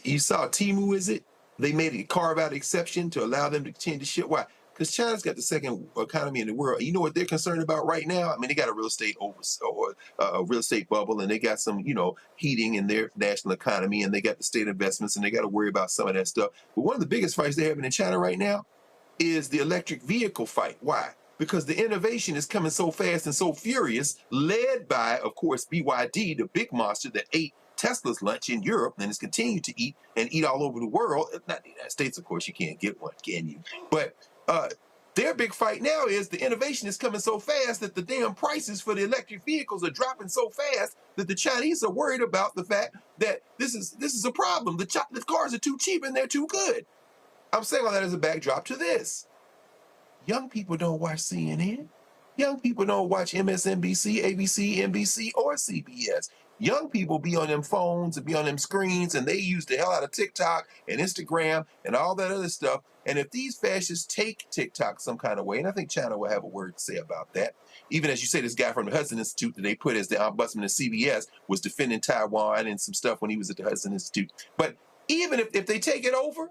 You saw Temu, is it? They made a carve-out exception to allow them to continue to ship. Why? Because China's got the second economy in the world. You know what they're concerned about right now? I mean, they got a real estate real estate bubble, and they got some, heating in their national economy, and they got the state investments, and they got to worry about some of that stuff. But one of the biggest fights they're having in China right now is the electric vehicle fight. Why? Because the innovation is coming so fast and so furious, led by, of course, BYD, the big monster that ate Tesla's lunch in Europe and has continued to eat all over the world. Not the United States, of course, you can't get one, can you? But their big fight now is the innovation is coming so fast that the damn prices for the electric vehicles are dropping so fast that the Chinese are worried about the fact that this is a problem. The cars are too cheap and they're too good. I'm saying all that as a backdrop to this. Young people don't watch CNN. Young people don't watch MSNBC, ABC, NBC, or CBS. Young people be on them phones and be on them screens, and they use the hell out of TikTok and Instagram and all that other stuff. And if these fascists take TikTok some kind of way, and I think China will have a word to say about that, even as you say, this guy from the Hudson Institute that they put as the ombudsman of CBS was defending Taiwan and some stuff when he was at the Hudson Institute. But even if they take it over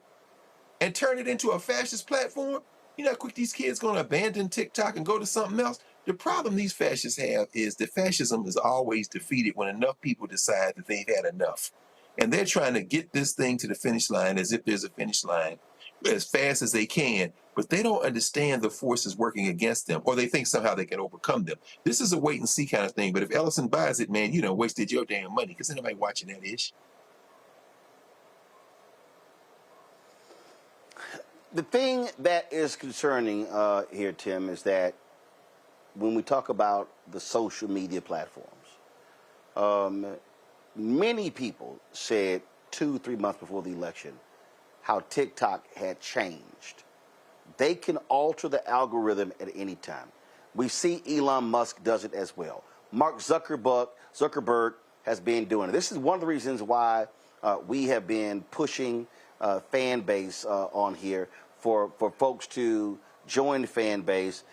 and turn it into a fascist platform, you know how quick these kids going to abandon TikTok and go to something else? The problem these fascists have is that fascism is always defeated when enough people decide that they've had enough. And they're trying to get this thing to the finish line as if there's a finish line as fast as they can, but they don't understand the forces working against them, or they think somehow they can overcome them. This is a wait and see kind of thing, but if Ellison buys it, man, you done wasted your damn money because anybody watching that ish. The thing that is concerning here, Tim, is that when we talk about the social media platforms, many people said 2-3 months before the election how TikTok had changed. They can alter the algorithm at any time. We see Elon Musk does it as well. Mark Zuckerberg has been doing it. This is one of the reasons why we have been pushing fan base on here for folks to join the fan base.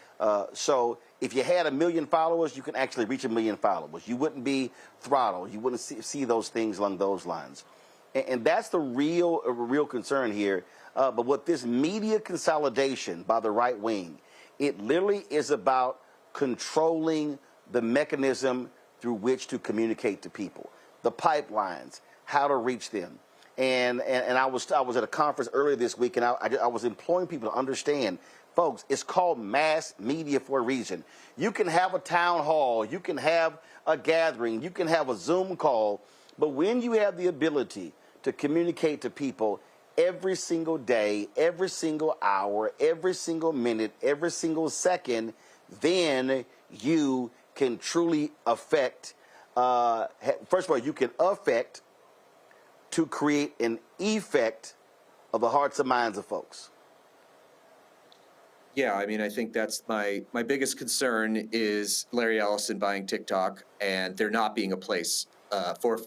So if you had 1 million followers, you can actually reach 1 million followers. You wouldn't be throttled. You wouldn't see those things along those lines. And that's the real concern here. But with this media consolidation by the right wing, it literally is about controlling the mechanism through which to communicate to people, the pipelines, how to reach them. And I was at a conference earlier this week, and I was imploring people to understand, folks, it's called mass media for a reason. You can have a town hall, you can have a gathering, you can have a Zoom call, but when you have the ability to communicate to people every single day, every single hour, every single minute, every single second, then you can truly affect, first of all, you can affect to create an effect of the hearts and minds of folks. Yeah, I mean, I think that's my biggest concern is Larry Ellison buying TikTok and there not being a place for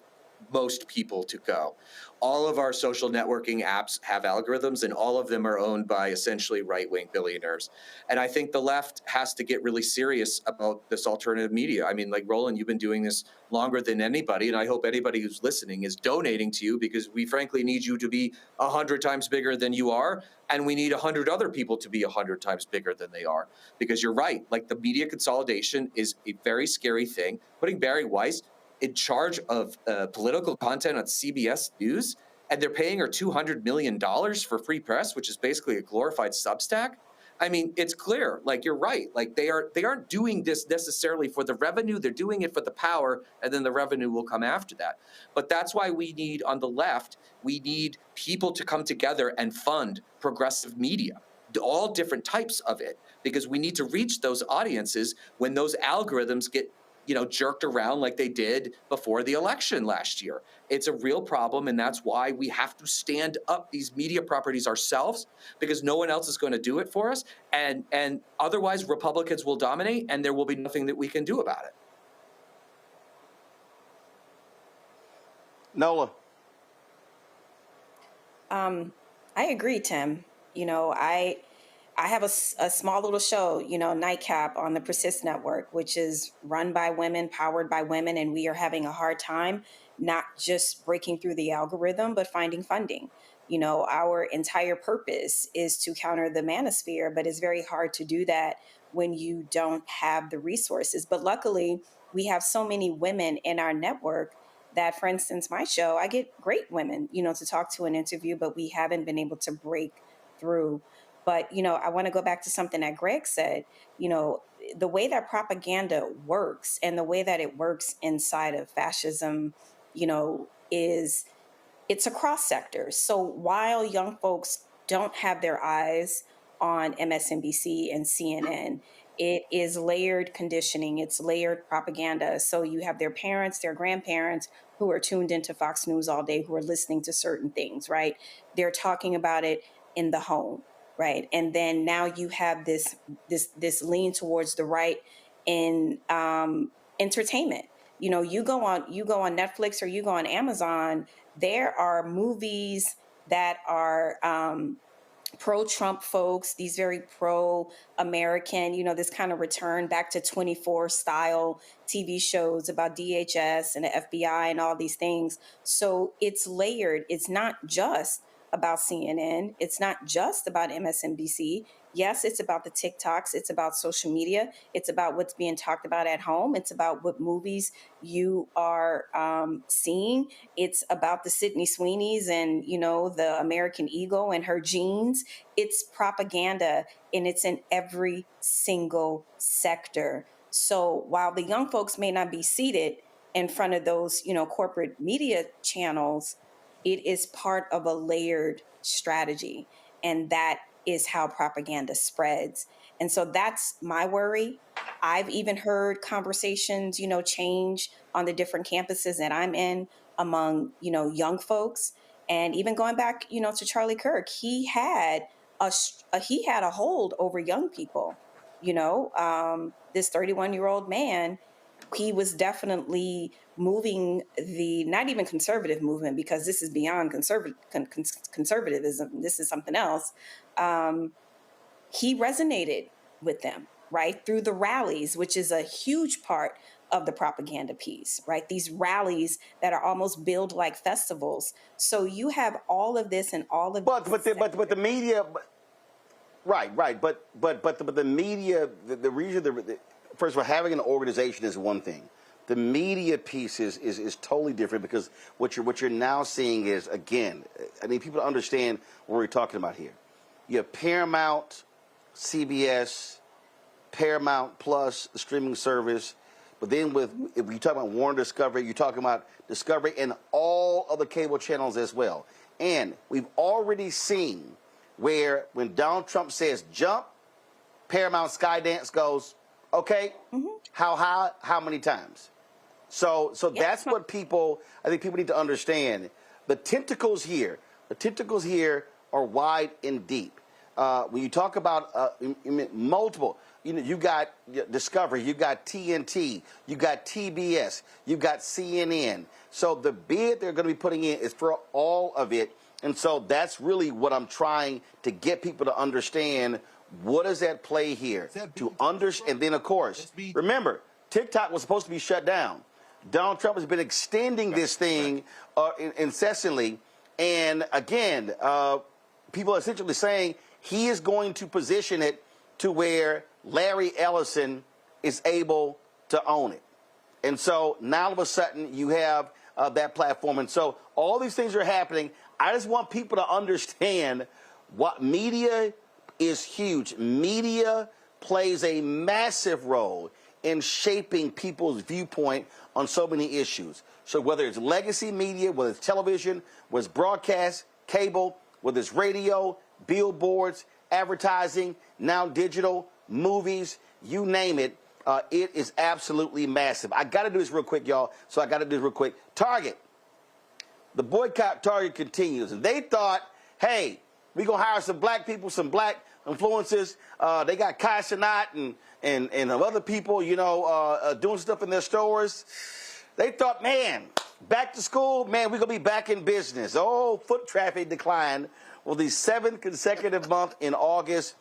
most people to go. All of our social networking apps have algorithms, and all of them are owned by essentially right-wing billionaires. And I think the left has to get really serious about this alternative media. I mean, like Roland, you've been doing this longer than anybody, and I hope anybody who's listening is donating to you, because we frankly need you to be 100 times bigger than you are, and we need 100 other people to be 100 times bigger than they are. Because you're right, like the media consolidation is a very scary thing. Putting Barry Weiss in charge of political content on CBS News, and they're paying her $200 million for free press, which is basically a glorified Substack. I mean, it's clear, like you're right, like they aren't doing this necessarily for the revenue, they're doing it for the power, and then the revenue will come after that. But that's why we need, on the left, we need people to come together and fund progressive media, all different types of it, because we need to reach those audiences when those algorithms get jerked around like they did before the election last year. It's a real problem, and that's why we have to stand up these media properties ourselves, because no one else is going to do it for us, and otherwise Republicans will dominate, and there will be nothing that we can do about it. Nola. I agree, Tim. You know, I have a small little show, you know, Nightcap on the Persist Network, which is run by women, powered by women, and we are having a hard time not just breaking through the algorithm, but finding funding. You know, our entire purpose is to counter the manosphere, but it's very hard to do that when you don't have the resources. But luckily, we have so many women in our network that, for instance, my show, I get great women, you know, to talk to and interview, but we haven't been able to break through. But, you know, I want to go back to something that Greg said. You know, the way that propaganda works and the way that it works inside of fascism, you know, it's across sectors. So while young folks don't have their eyes on MSNBC and CNN, it is layered conditioning, it's layered propaganda. So you have their parents, their grandparents who are tuned into Fox News all day, who are listening to certain things, right? They're talking about it in the home, right? And then now you have this lean towards the right in entertainment. You know, you go on Netflix or you go on Amazon, there are movies that are pro-Trump folks, these very pro-American, you know, this kind of return back to 24 style TV shows about DHS and the FBI and all these things. So it's layered. It's not just about CNN. It's not just about MSNBC. Yes, it's about the TikToks. It's about social media. It's about what's being talked about at home. It's about what movies you are seeing. It's about the Sydney Sweeneys and, you know, the American Eagle and her jeans. It's propaganda, and it's in every single sector. So while the young folks may not be seated in front of those, you know, corporate media channels, it is part of a layered strategy, and that is how propaganda spreads. And so that's my worry. I've even heard conversations, you know, change on the different campuses that I'm in among, you know, young folks. And even going back, you know, to Charlie Kirk, he had a hold over young people. You know, this 31-year-old man, he was definitely moving the, not even conservative movement, because this is beyond conservatism. This is something else. He resonated with them, right? Through the rallies, which is a huge part of the propaganda piece, right? These rallies that are almost billed like festivals. So you have all of this and all of but the media, right. But the media, the reason first of all, having an organization is one thing. The media piece is totally different, because what you're now seeing is, again, I need people to understand what we're talking about here. You have Paramount, CBS, Paramount Plus, the streaming service, but then if you talk about Warner Discovery, you're talking about Discovery and all other cable channels as well. And we've already seen where when Donald Trump says jump, Paramount Skydance goes, okay, how high, how many times? So that's what I think people need to understand. The tentacles here are wide and deep. When you talk about multiple, you know, you got Discovery, you got TNT, you got TBS, you got CNN. So the bid they're going to be putting in is for all of it. And so that's really what I'm trying to get people to understand. What is at play here? To understand, and then of course, remember, TikTok was supposed to be shut down. Donald Trump has been extending this thing incessantly, and again, people are essentially saying he is going to position it to where Larry Ellison is able to own it. And so now all of a sudden you have that platform. And so all these things are happening. I just want people to understand what media is huge. Media plays a massive role in shaping people's viewpoint on so many issues. So whether it's legacy media, whether it's television, whether it's broadcast, cable, whether it's radio, billboards, advertising, now digital, movies, you name it, it is absolutely massive. I got to do this real quick, y'all. So I got to do this real quick. Target. The boycott Target continues. They thought, hey, we're going to hire some black people, some black influencers. They got Kai Cenat and other people, you know, doing stuff in their stores. They thought, man, Back to school, man, we're going to be back in business. Oh, foot traffic declined for the 7th consecutive month in August.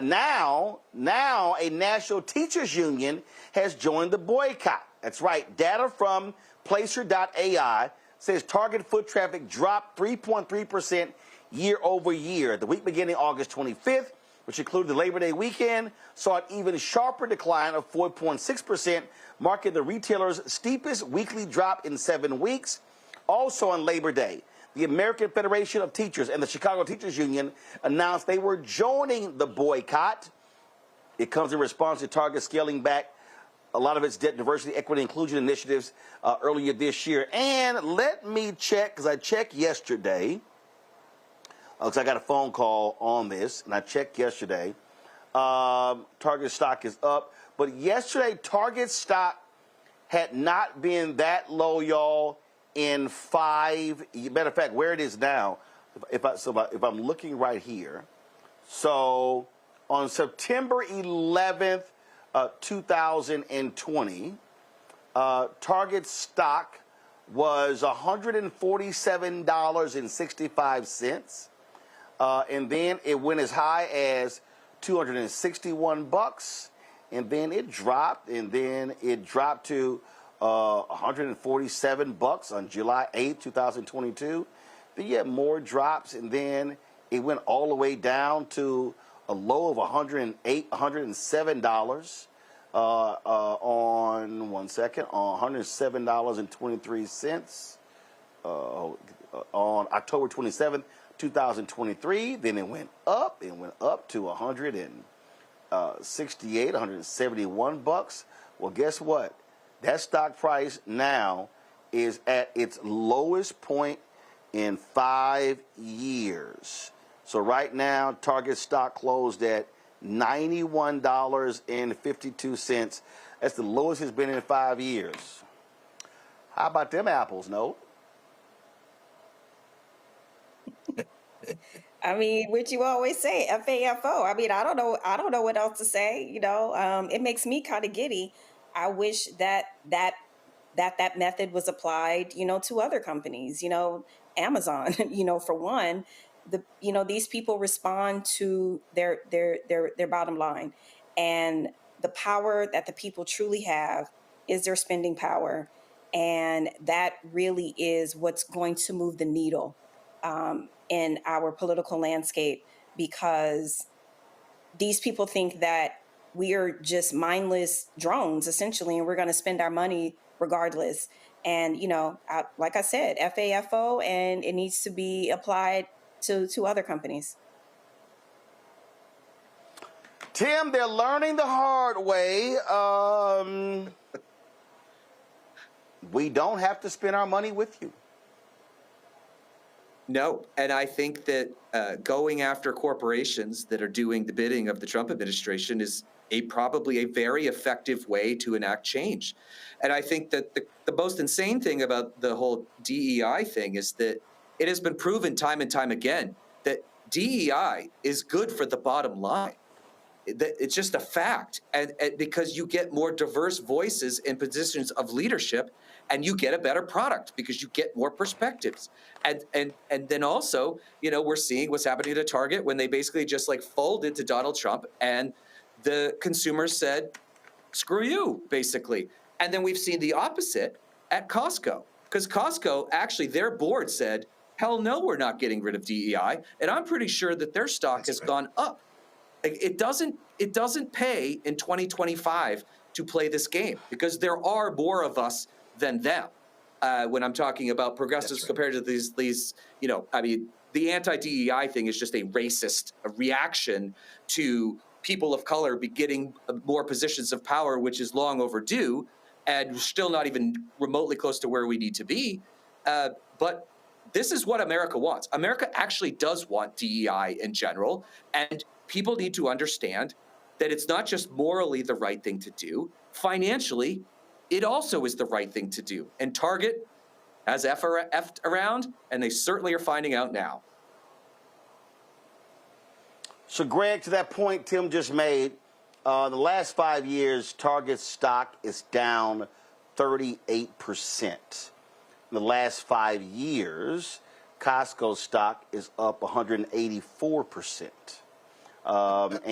Now, a national teachers union has joined the boycott. That's right. Data from Placer.ai says Target foot traffic dropped 3.3% year over year. The week beginning August 25th, which included the Labor Day weekend, saw an even sharper decline of 4.6%, marking the retailer's steepest weekly drop in 7 weeks. Also on Labor Day, the American Federation of Teachers and the Chicago Teachers Union announced they were joining the boycott. It comes in response to Target scaling back a lot of its debt, diversity, equity, inclusion initiatives earlier this year. And let me check, because I checked yesterday, because I got a phone call on this, and I checked yesterday. Target stock is up. But yesterday, Target stock had not been that low, y'all, in 5 years. Matter of fact, where it is now, if I'm looking right here. So on September 11th, 2020, Target stock was $147.65. And then it went as high as $261, and then it dropped, to $147 on July 8th, 2022. Then you had more drops, and then it went all the way down to a low of $107 on $107.23 on October 27th. 2023, then it went up to $168, $171. Well, guess what? That stock price now is at its lowest point in 5 years. So right now, Target stock closed at $91.52. That's the lowest it's been in 5 years. How about them apples, no? I mean, what you always say, FAFO. I mean, I don't know what else to say. It makes me kind of giddy. I wish that method was applied, to other companies. Amazon. For one, these people respond to their bottom line, and the power that the people truly have is their spending power, and that really is what's going to move the needle in our political landscape, because these people think that we are just mindless drones, essentially, and we're going to spend our money regardless. And, like I said, FAFO, and it needs to be applied to other companies. Tim, they're learning the hard way. We don't have to spend our money with you. No, and I think that going after corporations that are doing the bidding of the Trump administration is probably a very effective way to enact change. And I think that the most insane thing about the whole DEI thing is that it has been proven time and time again that DEI is good for the bottom line. It's just a fact, and because you get more diverse voices in positions of leadership, and you get a better product because you get more perspectives. And then also, we're seeing what's happening to Target when they basically just folded to Donald Trump, and the consumers said, screw you, basically. And then we've seen the opposite at Costco, because Costco, actually, their board said, hell no, we're not getting rid of DEI. And I'm pretty sure that their stock has gone up. It doesn't pay in 2025 to play this game, because there are more of us than them. When I'm talking about progressives compared to these, the anti-DEI thing is just a racist reaction to people of color be getting more positions of power, which is long overdue, and still not even remotely close to where we need to be. But this is what America wants. America actually does want DEI in general, and people need to understand that it's not just morally the right thing to do. Financially, it also is the right thing to do. And Target has effed around, and they certainly are finding out now. So, Greg, to that point Tim just made, the last 5 years, Target's stock is down 38%. in the last 5 years, Costco stock is up 184%. Of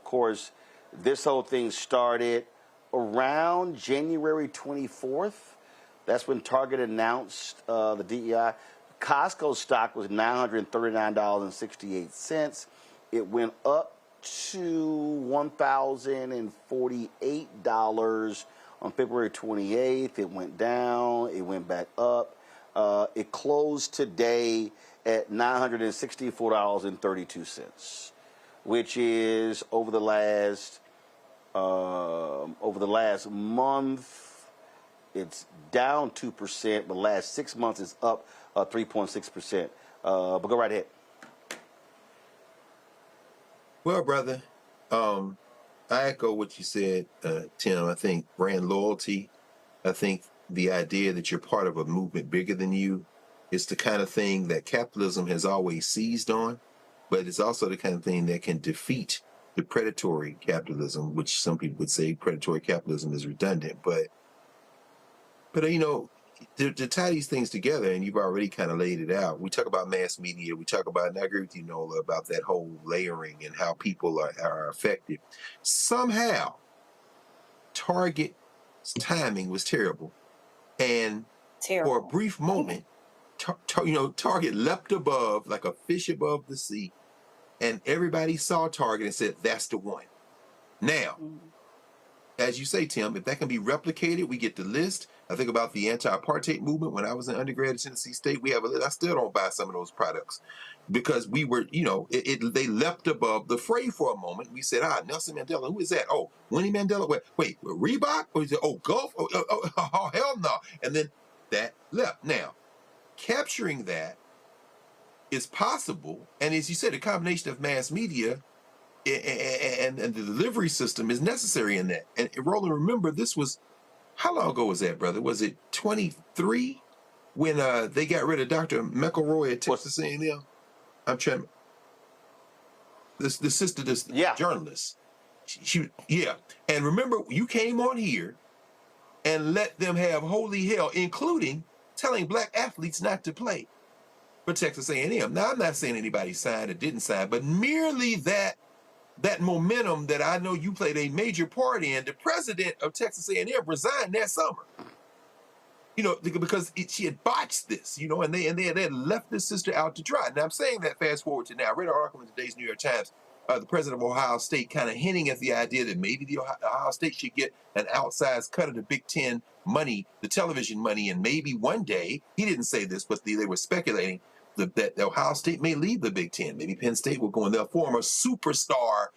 course, this whole thing started around January 24th. That's when Target announced the DEI. Costco stock was $939.68. It went up to $1,048 on February 28th. It went down. It went back up. It closed today at $964.32, which is over the last month, it's down 2%, but last 6 months is up 3.6%. But go right ahead. Well, brother, I echo what you said, Tim. I think brand loyalty, I think the idea that you're part of a movement bigger than you is the kind of thing that capitalism has always seized on, but it's also the kind of thing that can defeat the predatory capitalism, which some people would say predatory capitalism is redundant. But you know, to tie these things together, and you've already kind of laid it out, we talk about mass media, we talk about, and I agree with you, Nola, about that whole layering and how people are affected. Somehow, Target's timing was terrible. And for a brief moment, Target leapt above like a fish above the sea, and everybody saw Target and said, that's the one. Now, as you say, Tim, if that can be replicated, we get the list. I think about the anti-apartheid movement when I was an undergrad at Tennessee State. We have a list. I still don't buy some of those products because we were, they leapt above the fray for a moment. We said, Nelson Mandela, who is that? Oh, Winnie Mandela? Wait, Reebok? Or is it, Gulf? Oh, hell no. And then that leapt. Now, capturing that is possible. And as you said, a combination of mass media and the delivery system is necessary in that. And Roland, remember, this was, how long ago was that, brother? Was it 23 when they got rid of Dr. McElroy at Texas A&M? I'm trying. The sister, journalist. Yeah. And remember, you came on here and let them have holy hell, including telling black athletes not to play for Texas A&M. Now, I'm not saying anybody signed or didn't sign, but merely that momentum that I know you played a major part in, the president of Texas A&M resigned that summer. Because she had botched this, and they had left this sister out to dry. Now I'm saying that fast forward to now. I read an article in today's New York Times, the president of Ohio State kind of hinting at the idea that maybe the Ohio State should get an outsized cut of the Big Ten money, the television money, and maybe one day, he didn't say this, but they were speculating that Ohio State may leave the Big Ten. Maybe Penn State will go and they'll form a superstar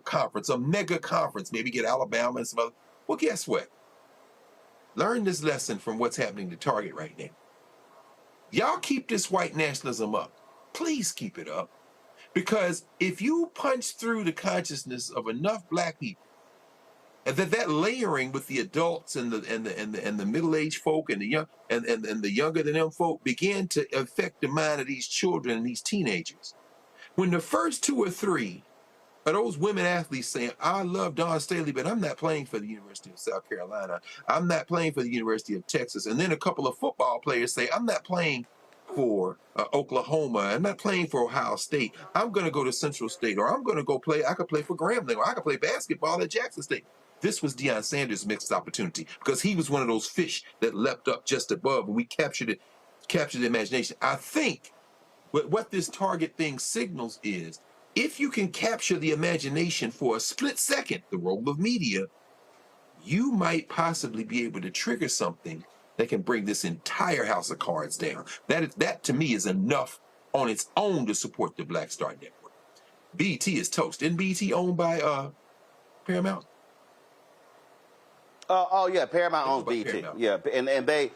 conference, a mega conference, maybe get Alabama and some other. Well, guess what? Learn this lesson from what's happening to Target right now. Y'all keep this white nationalism up. Please keep it up. Because if you punch through the consciousness of enough black people, and that layering with the adults and the middle-aged folk and the young and the younger than them folk begin to affect the mind of these children and these teenagers. When the first two or three are those women athletes saying, I love Dawn Staley, but I'm not playing for the University of South Carolina. I'm not playing for the University of Texas. And then a couple of football players say, I'm not playing for Oklahoma. I'm not playing for Ohio State. I'm going to go to Central State, or I'm going to go play. I could play for Grambling, or I could play basketball at Jackson State. This was Deion Sanders' mixed opportunity because he was one of those fish that leapt up just above, and we captured the imagination. I think what this Target thing signals is, if you can capture the imagination for a split second, the role of media, you might possibly be able to trigger something that can bring this entire house of cards down. That to me is enough on its own to support the Black Star Network. BET is toast. Isn't BET owned by Paramount? Paramount owns BET. Paramount. Yeah, and they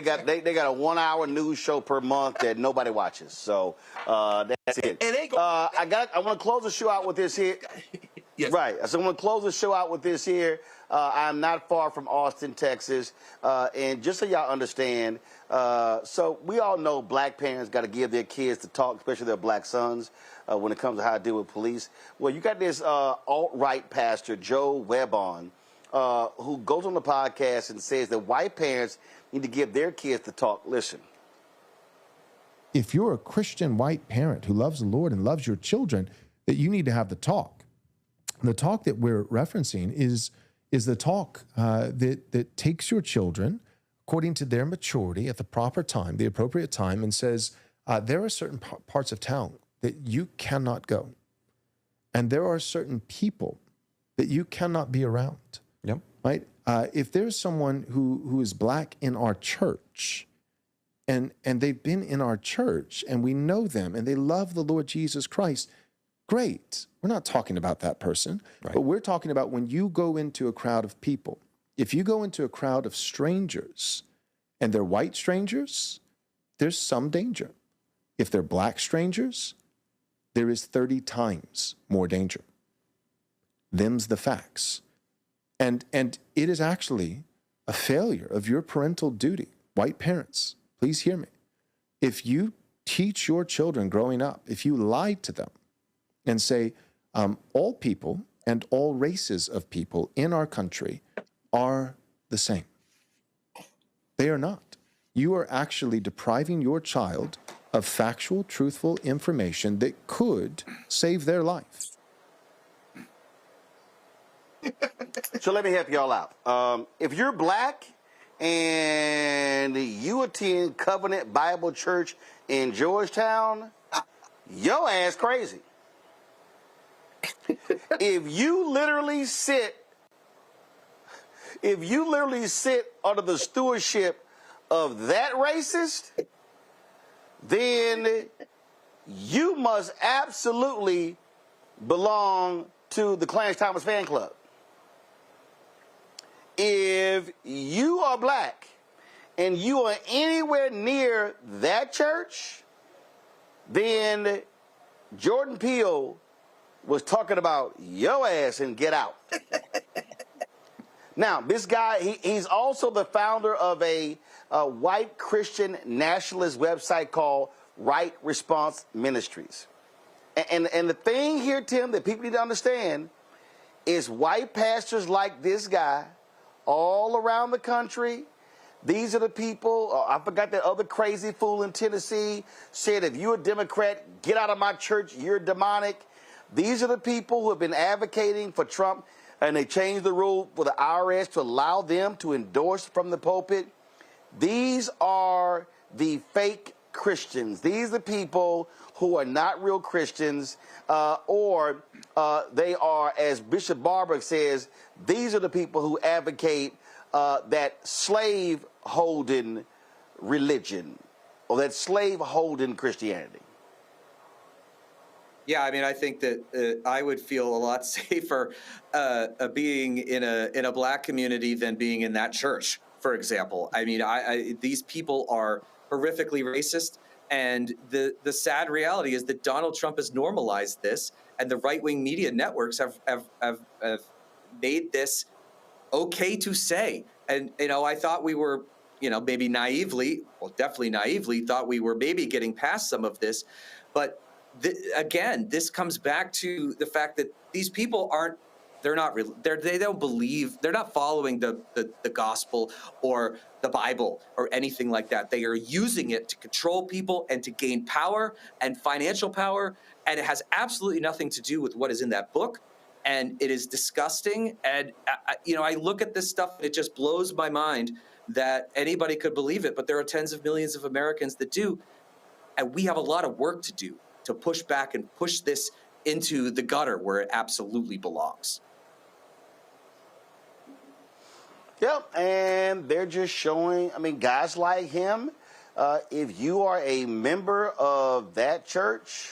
got a 1 hour news show per month that nobody watches. So that's it. And I want to close the show out with this here. Yes. Right. So I'm going to close the show out with this here. I'm not far from Austin, Texas, and just so y'all understand, so we all know black parents got to give their kids to talk, especially their black sons, when it comes to how to deal with police. Well, you got this alt-right pastor, Joe Webon, who goes on the podcast and says that white parents need to give their kids the talk. Listen. If you're a Christian white parent who loves the Lord and loves your children, that you need to have the talk. The talk that we're referencing is the talk that takes your children according to their maturity at the proper time, the appropriate time, and says, there are certain parts of town that you cannot go. And there are certain people that you cannot be around. Yep. Right? If there's someone who is black in our church, and they've been in our church, and we know them, and they love the Lord Jesus Christ, great. We're not talking about that person, but we're talking about when you go into a crowd of people. If you go into a crowd of strangers, and they're white strangers, there's some danger. If they're black strangers, there is 30 times more danger. Them's the facts. And it is actually a failure of your parental duty. White parents, please hear me. If you teach your children growing up, if you lie to them and say, all people and all races of people in our country are the same. They are not. You are actually depriving your child of factual, truthful information that could save their life. So let me help y'all out. If you're black and you attend Covenant Bible Church in Georgetown, your ass crazy. If you literally sit under the stewardship of that racist, then you must absolutely belong to the Clarence Thomas fan club. If you are black and you are anywhere near that church, then Jordan Peele was talking about your ass and Get Out. Now, this guy, he's also the founder of a white Christian nationalist website called Right Response Ministries. And the thing here, Tim, that people need to understand is white pastors like this guy all around the country, these are the people, I forgot that other crazy fool in Tennessee said, if you're a Democrat, get out of my church, you're demonic. These are the people who have been advocating for Trump, and they changed the rule for the IRS to allow them to endorse from the pulpit. These are the fake Christians. These are the people who are not real Christians, or they are, as Bishop Barber says, these are the people who advocate that slave-holding religion, or that slave-holding Christianity. Yeah, I mean, I think that I would feel a lot safer being in a black community than being in that church, for example. I mean, these people are horrifically racist, and the sad reality is that Donald Trump has normalized this, and the right-wing media networks have made this okay to say. And, I thought we were, maybe naively, well, definitely naively, thought we were maybe getting past some of this. But again, this comes back to the fact that these people they don't believe, they're not following the gospel or the Bible or anything like that. They are using it to control people and to gain power and financial power. And it has absolutely nothing to do with what is in that book. And it is disgusting. And, I look at this stuff and it just blows my mind that anybody could believe it. But there are tens of millions of Americans that do. And we have a lot of work to do to push back and push this into the gutter where it absolutely belongs. Yep, and they're just showing, guys like him, if you are a member of that church,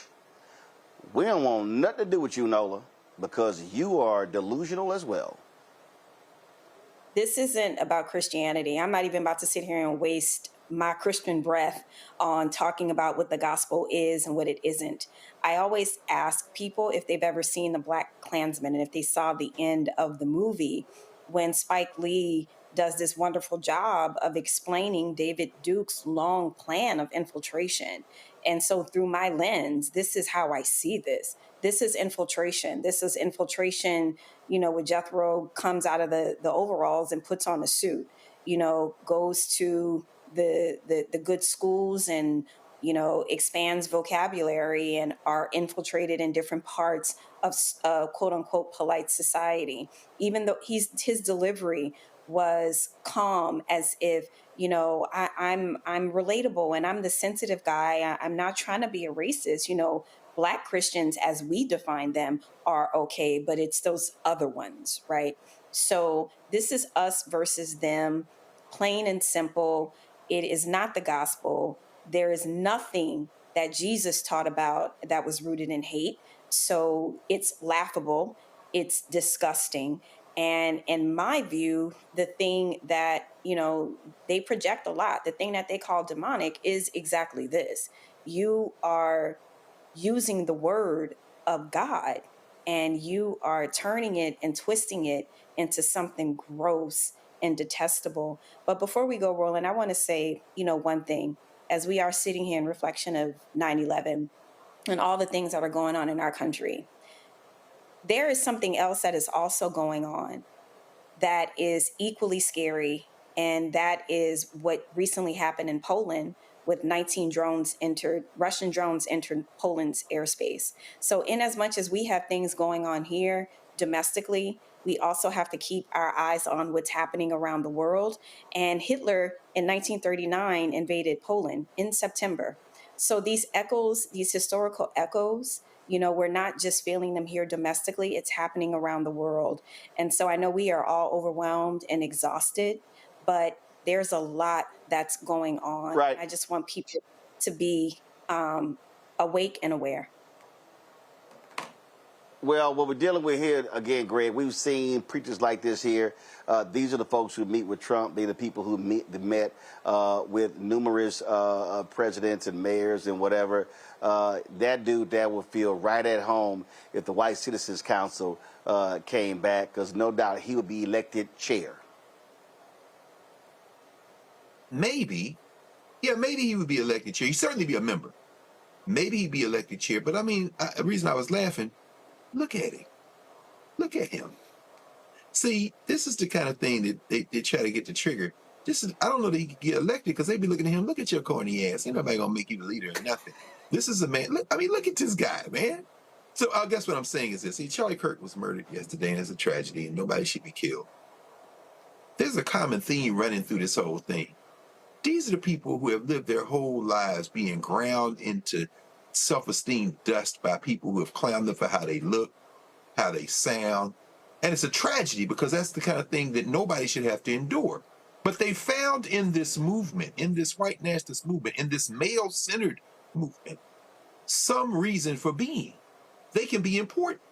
we don't want nothing to do with you, Nola, because you are delusional as well. This isn't about Christianity. I'm not even about to sit here and waste my Christian breath on talking about what the gospel is and what it isn't. I always ask people if they've ever seen The Black Klansman and if they saw the end of the movie when Spike Lee does this wonderful job of explaining David Duke's long plan of infiltration. And so through my lens, this is how I see this. This is infiltration. This is infiltration, where Jethro comes out of the overalls and puts on a suit, goes to the good schools and, expands vocabulary and are infiltrated in different parts of quote unquote polite society. Even though his delivery was calm, as if, I'm relatable and I'm the sensitive guy. I'm not trying to be a racist. Black Christians, as we define them, are okay, but it's those other ones, right? So this is us versus them, plain and simple. It is not the gospel. There is nothing that Jesus taught about that was rooted in hate. So it's laughable. It's disgusting. And in my view, the thing that, they project a lot, the thing that they call demonic is exactly this. You are using the word of God and you are turning it and twisting it into something gross and detestable. But before we go, Roland, I want to say, one thing. As we are sitting here in reflection of 9/11 and all the things that are going on in our country, there is something else that is also going on that is equally scary, and that is what recently happened in Poland with 19 Russian drones entered Poland's airspace. So in as much as we have things going on here domestically, we also have to keep our eyes on what's happening around the world. And Hitler in 1939 invaded Poland in September. So these echoes, these historical echoes, we're not just feeling them here domestically, it's happening around the world. And so I know we are all overwhelmed and exhausted, but there's a lot that's going on. Right. I just want people to be awake and aware. Well, what we're dealing with here, again, Greg, we've seen preachers like this here. These are the folks who meet with Trump. They're the people who met with numerous presidents and mayors and whatever. That dude that would feel right at home if the White Citizens Council came back, because no doubt he would be elected chair. Maybe he would be elected chair. He'd certainly be a member. Maybe he'd be elected chair. But I mean, the reason I was laughing, look at him. Look at him. See, this is the kind of thing that they try to get the trigger. I don't know that he could get elected because they be looking at him, look at your corny ass. Ain't nobody going to make you the leader or nothing. This is a man. Look at this guy, man. So I guess what I'm saying is this. See, Charlie Kirk was murdered yesterday, and it's a tragedy, and nobody should be killed. There's a common theme running through this whole thing. These are the people who have lived their whole lives being ground into self-esteem dust by people who have clowned them for how they look, how they sound. And it's a tragedy because that's the kind of thing that nobody should have to endure. But they found in this movement, in this white nationalist movement, in this male-centered movement, some reason for being. They can be important.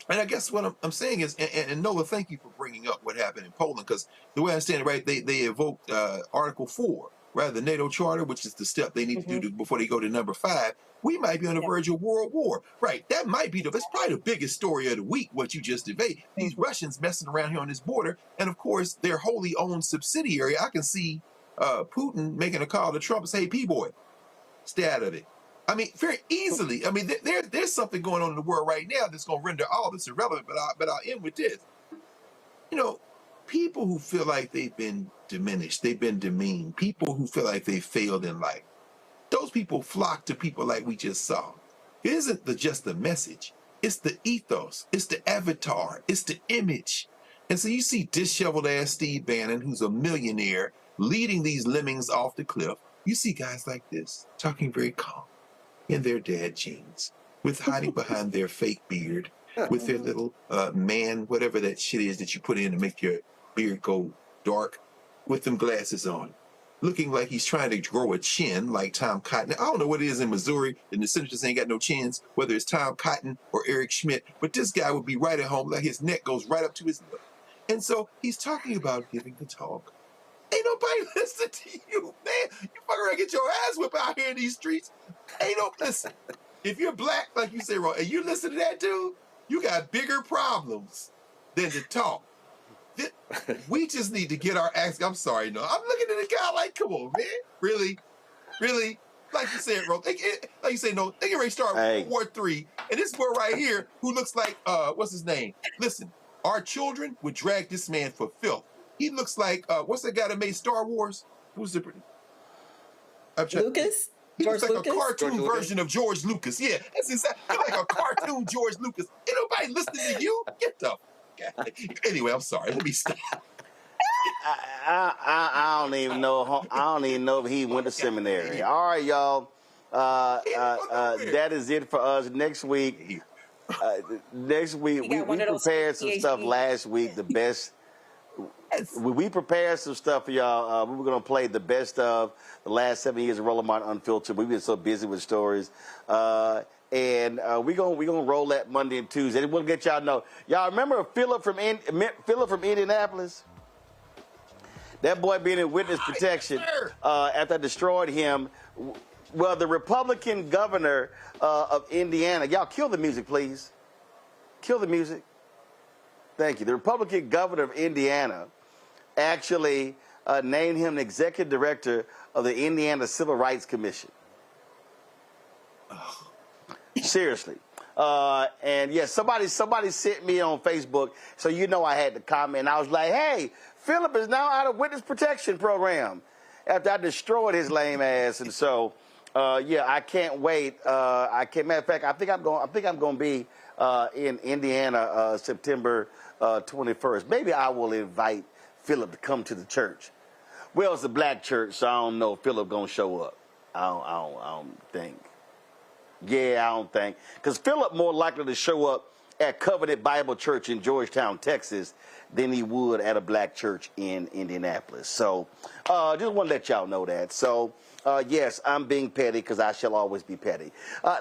And I guess what I'm saying is, and Noah, thank you for bringing up what happened in Poland, because the way I understand it, right, they evoked Article 4, rather the NATO Charter, which is the step they need to do before they go to number 5. We might be on the verge of World War. Right, that might be that's probably the biggest story of the week, what you just debated. These Russians messing around here on this border, and of course, their wholly owned subsidiary. I can see Putin making a call to Trump and say, hey, P-boy, stay out of it. I mean, very easily. I mean, there's something going on in the world right now that's going to render all of this irrelevant, but I'll end with this. People who feel like they've been diminished, they've been demeaned, people who feel like they failed in life, those people flock to people like we just saw. It isn't just the message. It's the ethos. It's the avatar. It's the image. And so you see disheveled-ass Steve Bannon, who's a millionaire, leading these lemmings off the cliff. You see guys like this talking very calm in their dad jeans, with hiding behind their fake beard, with their little man, whatever that shit is that you put in to make your beard go dark, with them glasses on, looking like he's trying to grow a chin like Tom Cotton. Now, I don't know what it is in Missouri, and the senators ain't got no chins, whether it's Tom Cotton or Eric Schmidt, but this guy would be right at home, like his neck goes right up to his lip. And so he's talking about giving the talk. Ain't nobody listening to you, man. You fuck around and get your ass whipped out here in these streets. Listen. If you're black, like you say, Ron, and you listen to that dude, you got bigger problems than to talk. We just need to get our acts. I'm sorry, no. I'm looking at the guy like, come on, man. Really? Really? Like you said, bro. Like you say, no, they get ready to start World War III. And this boy right here who looks like, what's his name? Listen, our children would drag this man for filth. He looks like, what's that guy that made Star Wars? Who's the... Lucas? He George looks like Lucas? a cartoon version of George Lucas. Yeah, that's exactly like a cartoon George Lucas. Ain't nobody listening to you. Get the... Anyway, I'm sorry. Let me stop. I don't even know. I don't even know if he went to seminary. All right, y'all. That is it for us. Next week, we prepared some stuff last week. The best. We prepared some stuff for y'all. We were gonna play the best of the last 7 years of Roland Martin Unfiltered. We've been so busy with stories. And we're gonna roll that Monday and Tuesday. And we'll get y'all know. Y'all remember Philip from Indianapolis? That boy being in witness protection after I destroyed him. Well, the Republican governor of Indiana. Y'all kill the music, please. Kill the music. Thank you. The Republican governor of Indiana actually named him the executive director of the Indiana Civil Rights Commission. Seriously. And yes, somebody sent me on Facebook, so you know I had to comment. I was like, hey, Philip is now out of witness protection program after I destroyed his lame ass. And so, yeah, I can't wait. Matter of fact, I think I'm going to be in Indiana September 21st. Maybe I will invite Philip to come to the church. Well, it's a black church, so I don't know if Philip going to show up. I don't think. Yeah, I don't think. Because Philip more likely to show up at Covenant Bible Church in Georgetown, Texas, than he would at a black church in Indianapolis. So just want to let y'all know that. So, yes, I'm being petty because I shall always be petty.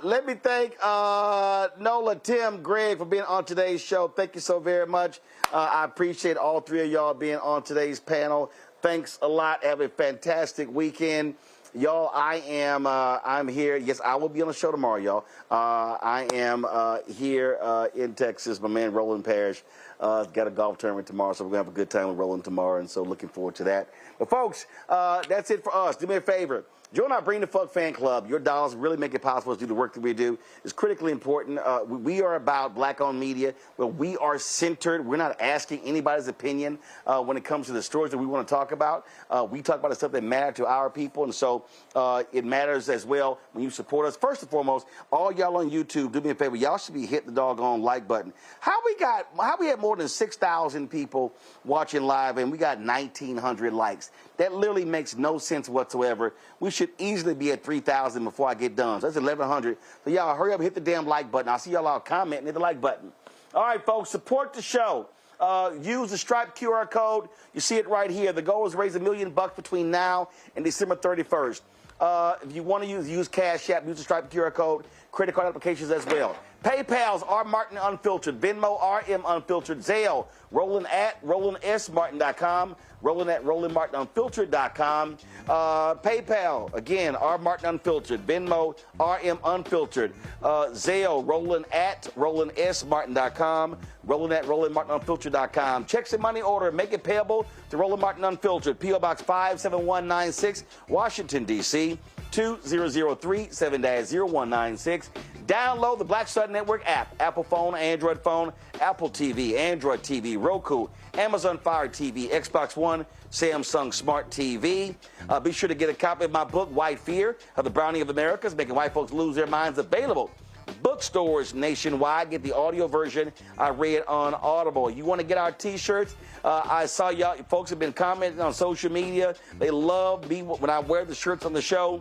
Let me thank Nola, Tim, Greg for being on today's show. Thank you so very much. I appreciate all three of y'all being on today's panel. Thanks a lot. Have a fantastic weekend. Y'all, I'm here. Yes, I will be on the show tomorrow, y'all. I am here in Texas. My man, Roland Parrish, got a golf tournament tomorrow, so we're going to have a good time with Roland tomorrow, and so looking forward to that. But, folks, that's it for us. Do me a favor. Join our Bring the Fuck fan club. Your dollars really make it possible to do the work that we do. It's critically important. We are about black-owned media, but we are centered. We're not asking anybody's opinion when it comes to the stories that we want to talk about. We talk about the stuff that matters to our people, and so it matters as well when you support us. First and foremost, all y'all on YouTube, do me a favor. Y'all should be hitting the doggone like button. How we had more than 6,000 people watching live, and we got 1,900 likes. That literally makes no sense whatsoever. We should easily be at 3,000 before I get done. So that's 1,100. So y'all hurry up and hit the damn like button. I'll see y'all all comment and hit the like button. All right, folks, support the show. Use the Stripe QR code. You see it right here. The goal is to raise $1 million between now and December 31st. If you want to use Cash App, use the Stripe QR code. Credit card applications as well. PayPal's R Martin Unfiltered. Venmo RM Unfiltered. Zelle Roland at RolandSMartin.com. Roland at RolandMartinUnfiltered.com. PayPal, again, R Martin Unfiltered. Venmo, RM Unfiltered. Zelle, Roland at RolandSMartin.com. Roland at RolandMartinUnfiltered.com. Checks and money order. Make it payable to Roland Martin Unfiltered. P.O. Box 57196, Washington, D.C. 2003 7-0196. Download the Black Star Network app. Apple phone, Android phone, Apple TV, Android TV, Roku, Amazon Fire TV, Xbox One, Samsung Smart TV. Be sure to get a copy of my book, White Fear, of the Browning of Americas, Making White Folks Lose Their Minds, available. Bookstores nationwide. Get the audio version I read on Audible. You want to get our T-shirts? I saw y'all folks have been commenting on social media. They love me when I wear the shirts on the show.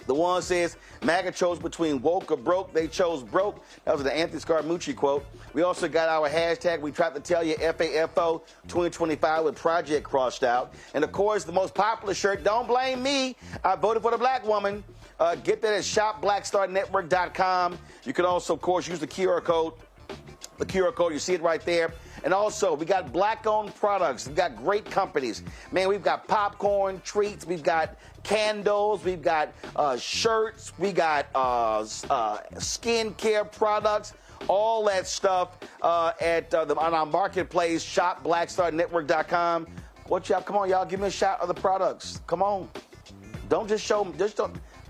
The one says, MAGA chose between woke or broke. They chose broke. That was the Anthony Scaramucci quote. We also got our hashtag, we tried to tell you, FAFO 2025 with Project crossed out. And, of course, the most popular shirt, don't blame me. I voted for the black woman. Get that at shopblackstarnetwork.com. You can also, of course, use the QR code. The QR code, you see it right there. And also, we got black-owned products. We've got great companies. Man, we've got popcorn, treats. We've got candles. We've got shirts. We got skincare products. all that stuff on our marketplace, shopblackstarnetwork.com. What y'all? Come on, y'all, give me a shot of the products. Come on, don't just show.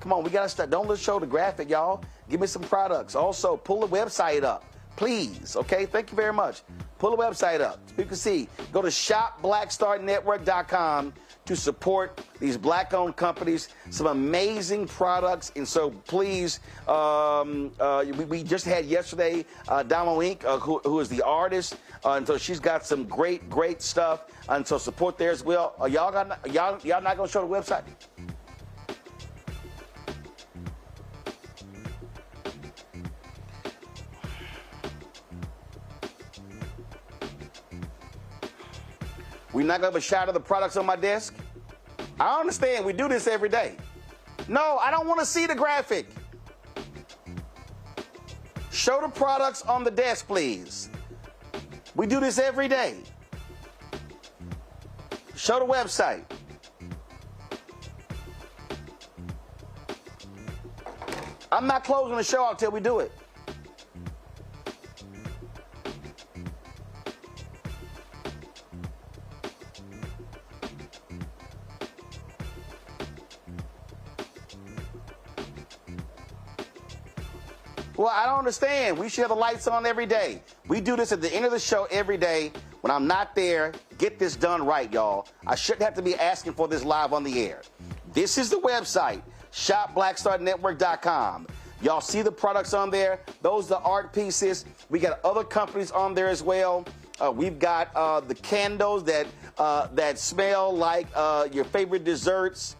Come on, we gotta start. Don't just show the graphic, y'all. Give me some products. Also, pull the website up, please. Okay, thank you very much. Pull the website up. So you can see. Go to shopblackstarnetwork.com to support these black-owned companies. Some amazing products, and so please. We just had yesterday Damo Inc., who is the artist, and so she's got some great stuff, and so support there as well. Y'all not gonna show the website? We're not going to have a shot of the products on my desk? I understand. We do this every day. No, I don't want to see the graphic. Show the products on the desk, please. We do this every day. Show the website. I'm not closing the show until we do it. Well, I don't understand. We should have the lights on every day. We do this at the end of the show every day. When I'm not there, get this done right, y'all. I shouldn't have to be asking for this live on the air. This is the website, shopblackstarnetwork.com. Y'all see the products on there. Those are the art pieces. We got other companies on there as well. We've got the candles that smell like your favorite desserts.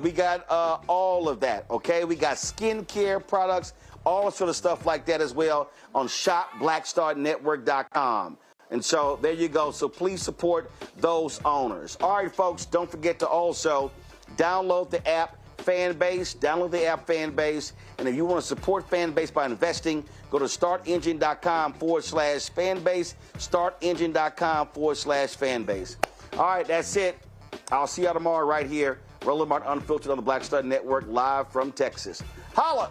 We got all of that, okay? We got skincare products, all sort of stuff like that as well on shopblackstarnetwork.com. And so there you go. So please support those owners. All right, folks, don't forget to also download the app Fanbase. Download the app Fanbase. And if you want to support Fanbase by investing, go to startengine.com/Fanbase. Startengine.com/Fanbase. All right, that's it. I'll see y'all tomorrow right here. Roland Martin Unfiltered on the Black Star Network, live from Texas. Holla!